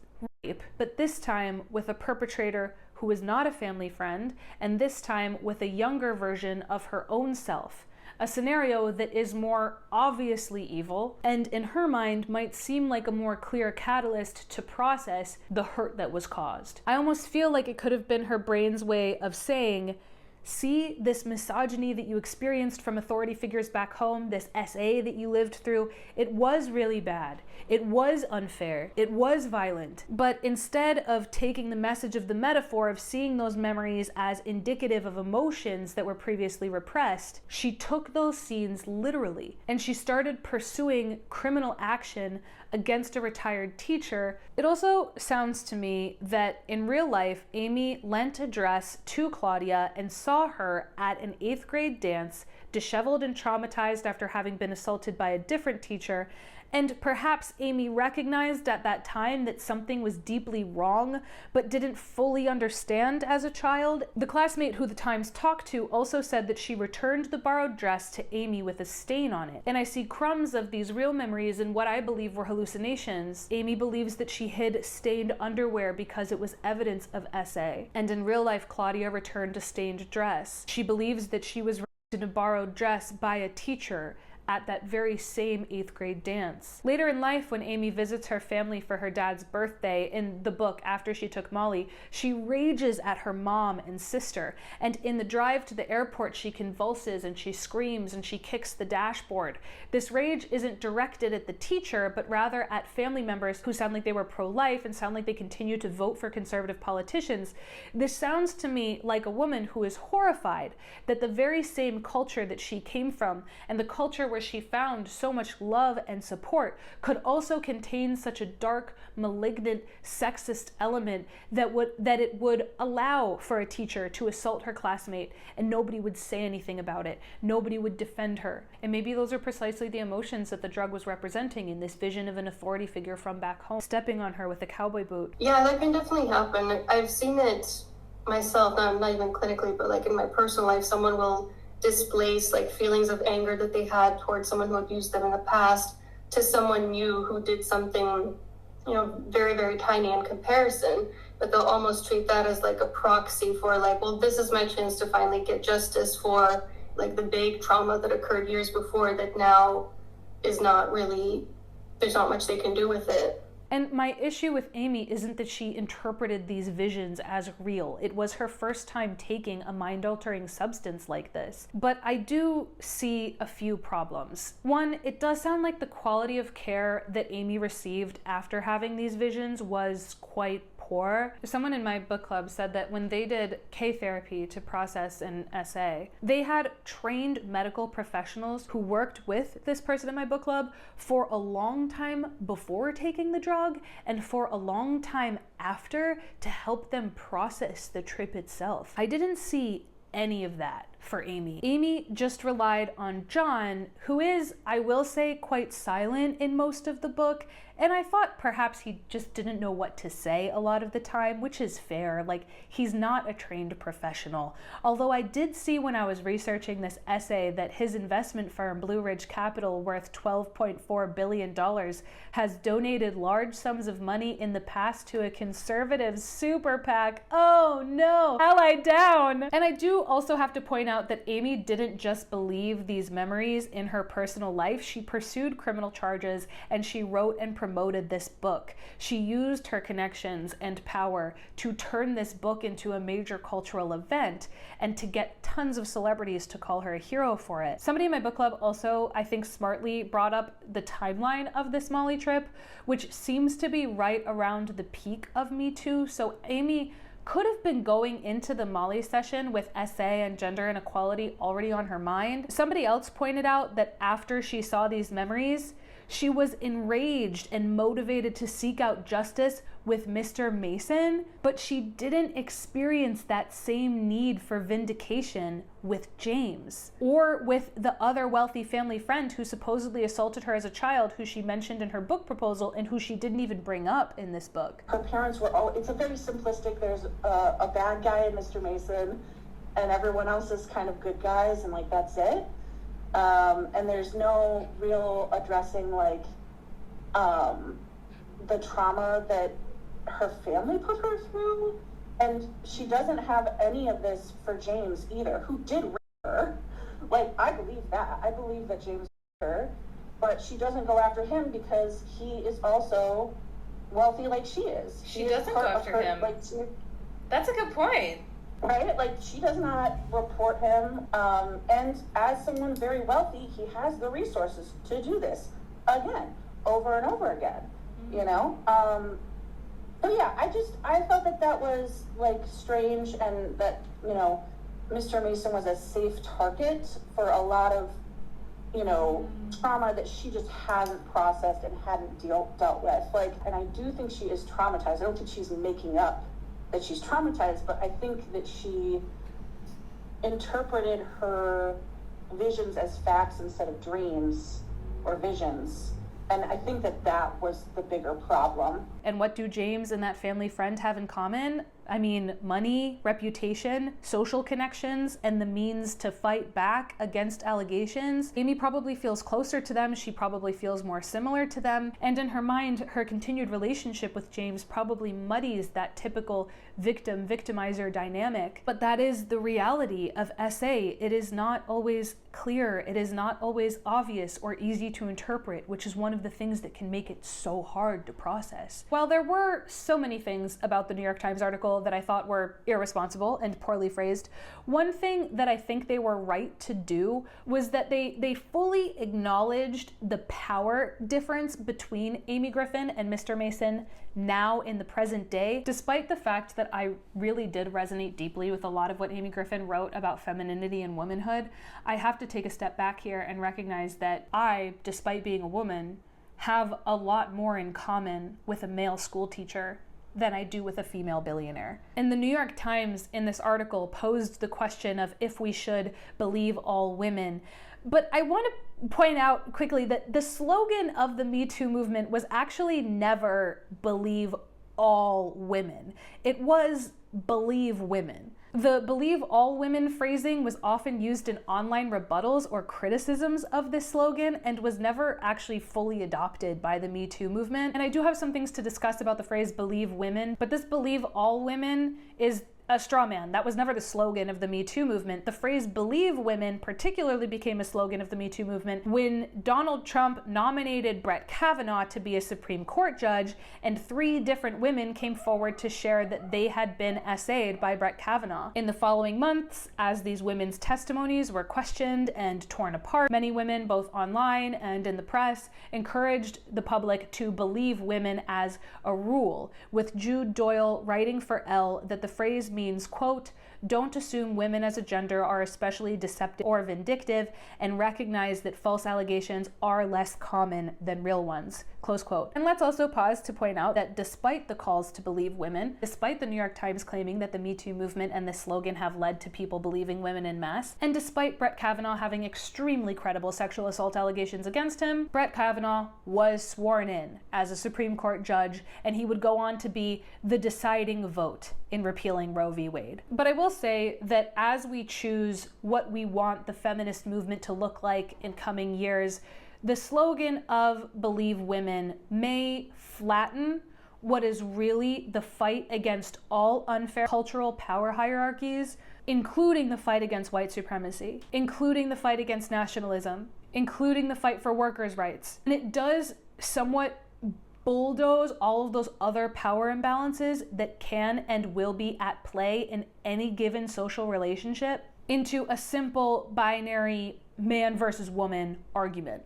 rape, but this time with a perpetrator who was not a family friend, and this time with a younger version of her own self, a scenario that is more obviously evil and in her mind might seem like a more clear catalyst to process the hurt that was caused. I almost feel like it could have been her brain's way of saying, see, this misogyny that you experienced from authority figures back home, this SA that you lived through, it was really bad. It was unfair. It was violent. But instead of taking the message of the metaphor of seeing those memories as indicative of emotions that were previously repressed, she took those scenes literally and she started pursuing criminal action against a retired teacher. It also sounds to me that in real life, Amy lent a dress to Claudia and saw her at an 8th grade dance, disheveled and traumatized after having been assaulted by a different teacher. And perhaps Amy recognized at that time that something was deeply wrong, but didn't fully understand as a child. The classmate who the Times talked to also said that she returned the borrowed dress to Amy with a stain on it. And I see crumbs of these real memories in what I believe were hallucinations. Amy believes that she hid stained underwear because it was evidence of SA. And in real life, Claudia returned a stained dress. She believes that she was raped in a borrowed dress by a teacher at that very same 8th grade dance. Later in life, when Amy visits her family for her dad's birthday in the book after she took Molly, she rages at her mom and sister. And in the drive to the airport, she convulses and she screams and she kicks the dashboard. This rage isn't directed at the teacher, but rather at family members who sound like they were pro-life and sound like they continue to vote for conservative politicians. This sounds to me like a woman who is horrified that the very same culture that she came from and the culture where she found so much love and support could also contain such a dark, malignant, sexist element that it would allow for a teacher to assault her classmate and nobody would say anything about it. Nobody would defend her. And maybe those are precisely the emotions that the drug was representing in this vision of an authority figure from back home, stepping on her with a cowboy boot. Yeah, that can definitely happen. I've seen it myself, not even clinically, but like in my personal life, someone will displace like feelings of anger that they had towards someone who abused them in the past to someone new who did something, very, very tiny in comparison, but they'll almost treat that as like a proxy for like, well, this is my chance to finally get justice for like the big trauma that occurred years before that now is not really, there's not much they can do with it. And my issue with Amy isn't that she interpreted these visions as real. It was her first time taking a mind-altering substance like this. But I do see a few problems. One, it does sound like the quality of care that Amy received after having these visions was quite poor. Someone in my book club said that when they did K-therapy to process an SA, they had trained medical professionals who worked with this person in my book club for a long time before taking the drug and for a long time after to help them process the trip itself. I didn't see any of that for Amy. Amy just relied on John, who is, I will say, quite silent in most of the book, and I thought perhaps he just didn't know what to say a lot of the time, which is fair. Like, he's not a trained professional. Although I did see when I was researching this essay that his investment firm, Blue Ridge Capital, worth $12.4 billion, has donated large sums of money in the past to a conservative super PAC. Oh no, ally down. And I do also have to point out that Amy didn't just believe these memories in her personal life. She pursued criminal charges and she wrote and promoted this book. She used her connections and power to turn this book into a major cultural event and to get tons of celebrities to call her a hero for it. Somebody in my book club also, I think, smartly brought up the timeline of this Molly trip, which seems to be right around the peak of Me Too. So Amy could have been going into the Molly session with SA and gender inequality already on her mind. Somebody else pointed out that after she saw these memories, she was enraged and motivated to seek out justice with Mr. Mason, but she didn't experience that same need for vindication with James or with the other wealthy family friend who supposedly assaulted her as a child, who she mentioned in her book proposal and who she didn't even bring up in this book. Her parents were all, it's a very simplistic, there's a bad guy in Mr. Mason and everyone else is kind of good guys and like that's it. And there's no real addressing like the trauma that her family put her through, and she doesn't have any of this for James either, who did rape her, Like, I believe that. I believe that James her, but she doesn't go after him because he is also wealthy like she is. She doesn't go after him. Like, that's a good point. Right? Like, she does not report him. And as someone very wealthy, he has the resources to do this again, over and over again, you know? But yeah, I felt that was like strange, and that, you know, Mr. Mason was a safe target for a lot of, you know, trauma that she just hadn't processed and hadn't dealt with. Like, and I do think she is traumatized. I don't think she's making up that she's traumatized, but I think that she interpreted her visions as facts instead of dreams or visions. And I think that was the bigger problem. And what do James and that family friend have in common? I mean, money, reputation, social connections, and the means to fight back against allegations. Amy probably feels closer to them. She probably feels more similar to them. And in her mind, her continued relationship with James probably muddies that typical victim-victimizer dynamic. But that is the reality of SA. It is not always clear. It is not always obvious or easy to interpret, which is one of the things that can make it so hard to process. While there were so many things about the New York Times article that I thought were irresponsible and poorly phrased, one thing that I think they were right to do was that they fully acknowledged the power difference between Amy Griffin and Mr. Mason now in the present day, despite the fact that I really did resonate deeply with a lot of what Amy Griffin wrote about femininity and womanhood. I have to take a step back here and recognize that I, despite being a woman, have a lot more in common with a male school teacher than I do with a female billionaire. And the New York Times in this article posed the question of if we should believe all women. But I want to point out quickly that the slogan of the Me Too movement was actually never believe all women. It was believe women. The believe all women phrasing was often used in online rebuttals or criticisms of this slogan and was never actually fully adopted by the Me Too movement. And I do have some things to discuss about the phrase believe women, but this believe all women is a straw man. That was never the slogan of the Me Too movement. The phrase believe women particularly became a slogan of the Me Too movement when Donald Trump nominated Brett Kavanaugh to be a Supreme Court judge, and 3 different women came forward to share that they had been SA'd by Brett Kavanaugh. In the following months, as these women's testimonies were questioned and torn apart, many women, both online and in the press, encouraged the public to believe women as a rule, with Jude Doyle writing for Elle that the phrase means, quote, don't assume women as a gender are especially deceptive or vindictive, and recognize that false allegations are less common than real ones, close quote. And let's also pause to point out that despite the calls to believe women, despite the New York Times claiming that the Me Too movement and this slogan have led to people believing women en masse, and despite Brett Kavanaugh having extremely credible sexual assault allegations against him, Brett Kavanaugh was sworn in as a Supreme Court judge, and he would go on to be the deciding vote in repealing Roe v. Wade. But I will say that as we choose what we want the feminist movement to look like in coming years, the slogan of believe women may flatten what is really the fight against all unfair cultural power hierarchies, including the fight against white supremacy, including the fight against nationalism, including the fight for workers' rights. And it does somewhat bulldoze all of those other power imbalances that can and will be at play in any given social relationship into a simple binary man versus woman argument.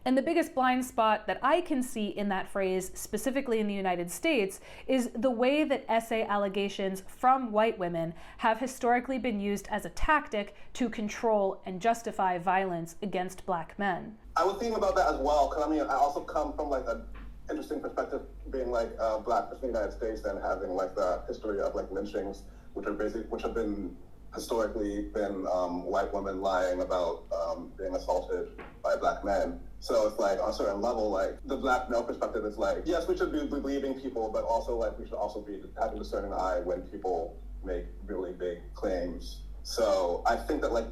And the biggest blind spot that I can see in that phrase, specifically in the United States, is the way that SA allegations from white women have historically been used as a tactic to control and justify violence against black men. I was thinking about that as well, because I mean, I also come from like an interesting perspective, being like a black person in the United States and having like the history of like lynchings, which have been historically been white women lying about being assaulted by black men. So it's like on a certain level, like the black male perspective is like, yes, we should be believing people, but also like we should also be having a discerning eye when people make really big claims. So I think that like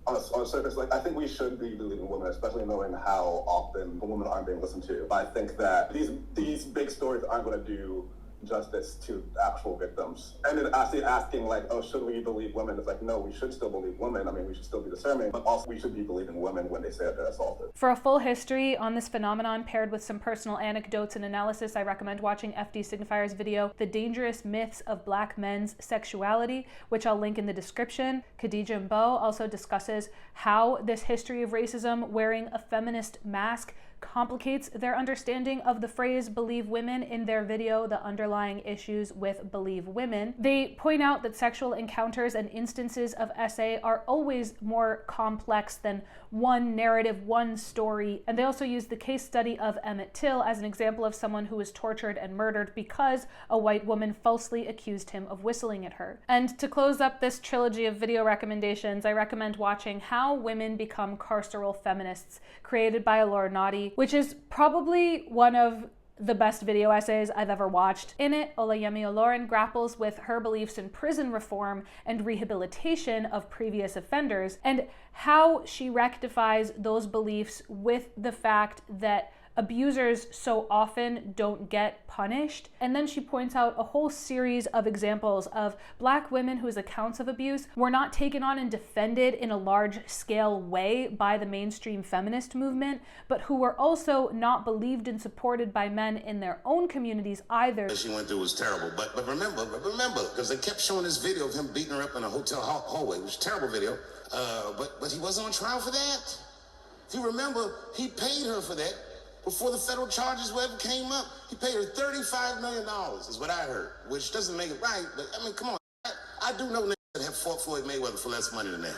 on a surface, like I think we should be believing women, especially knowing how often women aren't being listened to. I think that these big stories aren't going to do justice to actual victims. And then actually asking like, oh, should we believe women? It's like, no, we should still believe women. I mean, we should still be discerning, but also we should be believing women when they say that they're assaulted. For a full history on this phenomenon paired with some personal anecdotes and analysis, I recommend watching FD Signifier's video, The Dangerous Myths of Black Men's Sexuality, which I'll link in the description. Khadija Mbo also discusses how this history of racism wearing a feminist mask complicates their understanding of the phrase believe women in their video, The Underlying Issues with Believe Women. They point out that sexual encounters and instances of SA are always more complex than one narrative, one story. And they also use the case study of Emmett Till as an example of someone who was tortured and murdered because a white woman falsely accused him of whistling at her. And to close up this trilogy of video recommendations, I recommend watching How Women Become Carceral Feminists, created by Alora Nadi, which is probably one of the best video essays I've ever watched. In it, Olayemi Olorin grapples with her beliefs in prison reform and rehabilitation of previous offenders, and how she rectifies those beliefs with the fact that abusers so often don't get punished. And then she points out a whole series of examples of Black women whose accounts of abuse were not taken on and defended in a large-scale way by the mainstream feminist movement, but who were also not believed and supported by men in their own communities either. What she went through was terrible, but remember, because they kept showing this video of him beating her up in a hotel hallway, which was a terrible video, but he wasn't on trial for that. If you remember, he paid her for that. Before the federal charges ever came up, he paid her $35 million, is what I heard, which doesn't make it right, but I mean, come on. I do know niggas that have fought Floyd Mayweather for less money than that.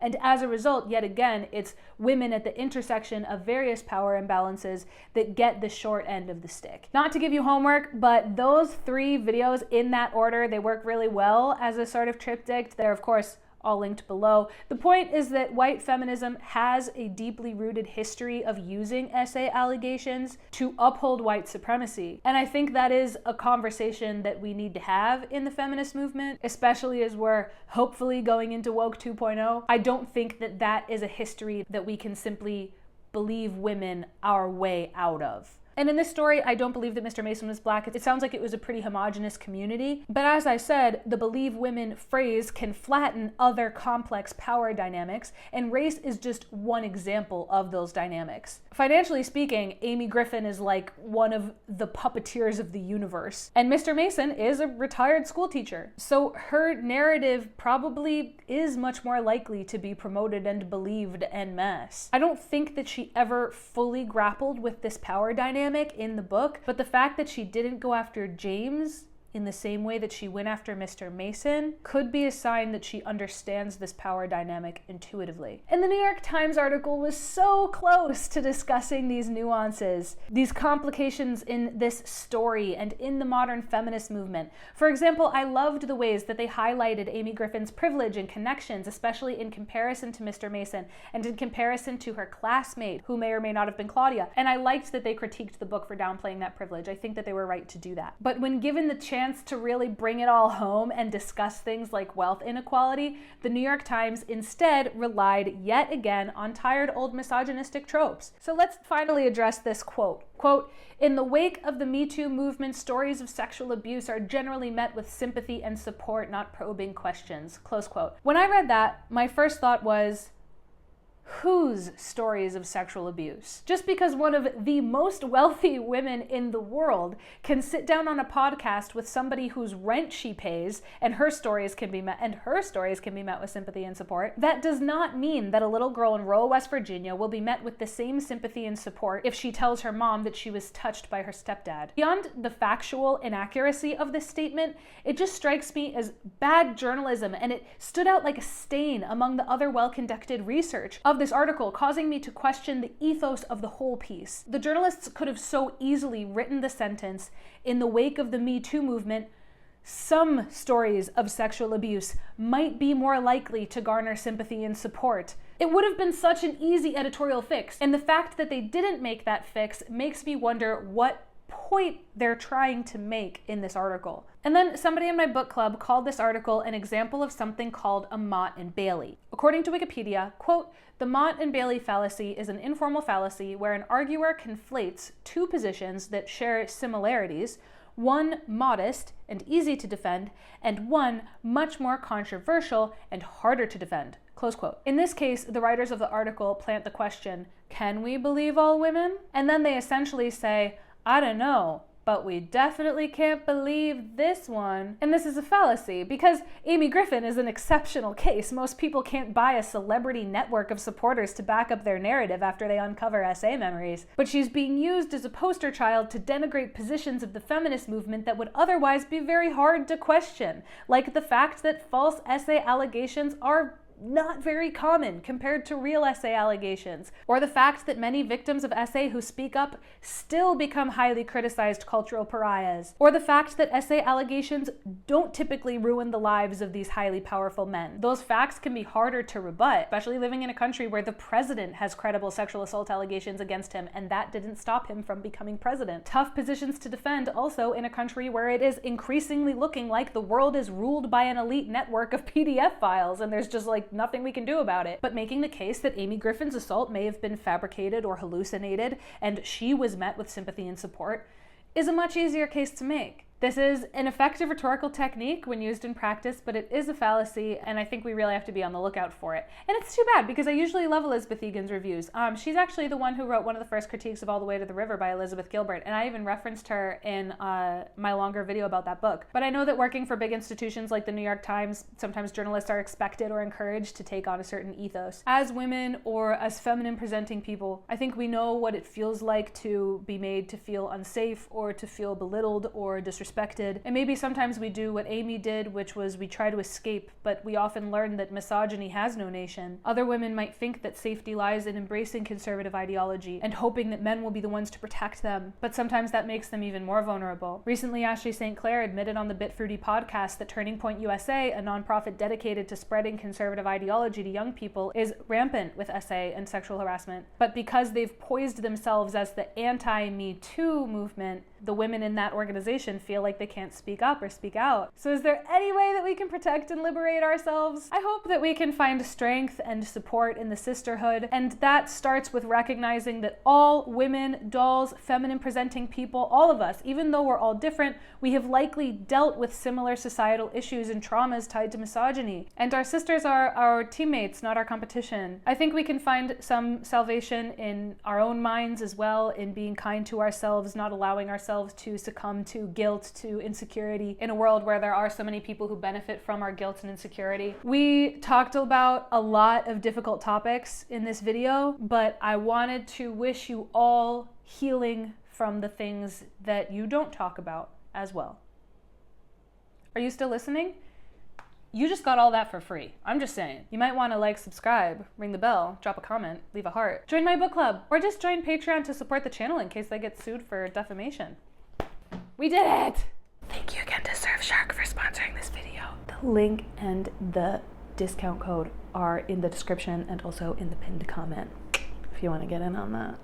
And as a result, yet again, it's women at the intersection of various power imbalances that get the short end of the stick. Not to give you homework, but those 3 videos in that order, they work really well as a sort of triptych. They're, of course, all linked below. The point is that white feminism has a deeply rooted history of using SA allegations to uphold white supremacy. And I think that is a conversation that we need to have in the feminist movement, especially as we're hopefully going into Woke 2.0. I don't think that that is a history that we can simply believe women our way out of. And in this story, I don't believe that Mr. Mason was Black. It sounds like it was a pretty homogenous community. But as I said, the believe women phrase can flatten other complex power dynamics, and race is just one example of those dynamics. Financially speaking, Amy Griffin is like one of the puppeteers of the universe. And Mr. Mason is a retired school teacher. So her narrative probably is much more likely to be promoted and believed en masse. I don't think that she ever fully grappled with this power dynamic in the book, but the fact that she didn't go after James in the same way that she went after Mr. Mason could be a sign that she understands this power dynamic intuitively. And the New York Times article was so close to discussing these nuances, these complications in this story and in the modern feminist movement. For example, I loved the ways that they highlighted Amy Griffin's privilege and connections, especially in comparison to Mr. Mason and in comparison to her classmate, who may or may not have been Claudia. And I liked that they critiqued the book for downplaying that privilege. I think that they were right to do that. But when given the chance to really bring it all home and discuss things like wealth inequality, the New York Times instead relied yet again on tired old misogynistic tropes. So let's finally address this quote. Quote, "In the wake of the Me Too movement, stories of sexual abuse are generally met with sympathy and support, not probing questions." Close quote. When I read that, my first thought was, whose stories of sexual abuse? Just because one of the most wealthy women in the world can sit down on a podcast with somebody whose rent she pays and her stories can be met with sympathy and support, that does not mean that a little girl in rural West Virginia will be met with the same sympathy and support if she tells her mom that she was touched by her stepdad. Beyond the factual inaccuracy of this statement, it just strikes me as bad journalism, and it stood out like a stain among the other well-conducted research of this article, causing me to question the ethos of the whole piece. The journalists could have so easily written the sentence, "In the wake of the Me Too movement, some stories of sexual abuse might be more likely to garner sympathy and support." It would have been such an easy editorial fix, and the fact that they didn't make that fix makes me wonder what point they're trying to make in this article. And then somebody in my book club called this article an example of something called a Mott and Bailey. According to Wikipedia, quote, "The Mott and Bailey fallacy is an informal fallacy where an arguer conflates two positions that share similarities, one modest and easy to defend, and one much more controversial and harder to defend. Close quote. In this case, the writers of the article plant the question, can we believe all women? And then they essentially say, I don't know, but we definitely can't believe this one. And this is a fallacy, because Amy Griffin is an exceptional case. Most people can't buy a celebrity network of supporters to back up their narrative after they uncover SA memories. But she's being used as a poster child to denigrate positions of the feminist movement that would otherwise be very hard to question, like the fact that false SA allegations are not very common compared to real SA allegations, or the fact that many victims of SA who speak up still become highly criticized cultural pariahs, or the fact that SA allegations don't typically ruin the lives of these highly powerful men. Those facts can be harder to rebut, especially living in a country where the president has credible sexual assault allegations against him, and that didn't stop him from becoming president. Tough positions to defend also in a country where it is increasingly looking like the world is ruled by an elite network of PDF files, and there's just like nothing we can do about it. But making the case that Amy Griffin's assault may have been fabricated or hallucinated and she was met with sympathy and support is a much easier case to make. This is an effective rhetorical technique when used in practice, but it is a fallacy, and I think we really have to be on the lookout for it. And it's too bad, because I usually love Elizabeth Egan's reviews. She's actually the one who wrote one of the first critiques of All the Way to the River by Elizabeth Gilbert, and I even referenced her in my longer video about that book. But I know that working for big institutions like the New York Times, sometimes journalists are expected or encouraged to take on a certain ethos. As women or as feminine presenting people, I think we know what it feels like to be made to feel unsafe or to feel belittled or disrespected. And maybe sometimes we do what Amy did, which was we try to escape, but we often learn that misogyny has no nation. Other women might think that safety lies in embracing conservative ideology and hoping that men will be the ones to protect them, but sometimes that makes them even more vulnerable. Recently, Ashley St. Clair admitted on the Bit Fruity podcast that Turning Point USA, a nonprofit dedicated to spreading conservative ideology to young people, is rampant with SA and sexual harassment. But because they've poised themselves as the anti-Me Too movement, the women in that organization feel like they can't speak up or speak out. So is there any way that we can protect and liberate ourselves? I hope that we can find strength and support in the sisterhood, and that starts with recognizing that all women, dolls, feminine presenting people, all of us, even though we're all different, we have likely dealt with similar societal issues and traumas tied to misogyny. And our sisters are our teammates, not our competition. I think we can find some salvation in our own minds as well, in being kind to ourselves, not allowing ourselves to succumb to guilt, to insecurity, in a world where there are so many people who benefit from our guilt and insecurity. We talked about a lot of difficult topics in this video, but I wanted to wish you all healing from the things that you don't talk about as well. Are you still listening? You just got all that for free. I'm just saying. You might want to like, subscribe, ring the bell, drop a comment, leave a heart, join my book club, or just join Patreon to support the channel in case I get sued for defamation. We did it! Thank you again to Surfshark for sponsoring this video. The link and the discount code are in the description and also in the pinned comment if you want to get in on that.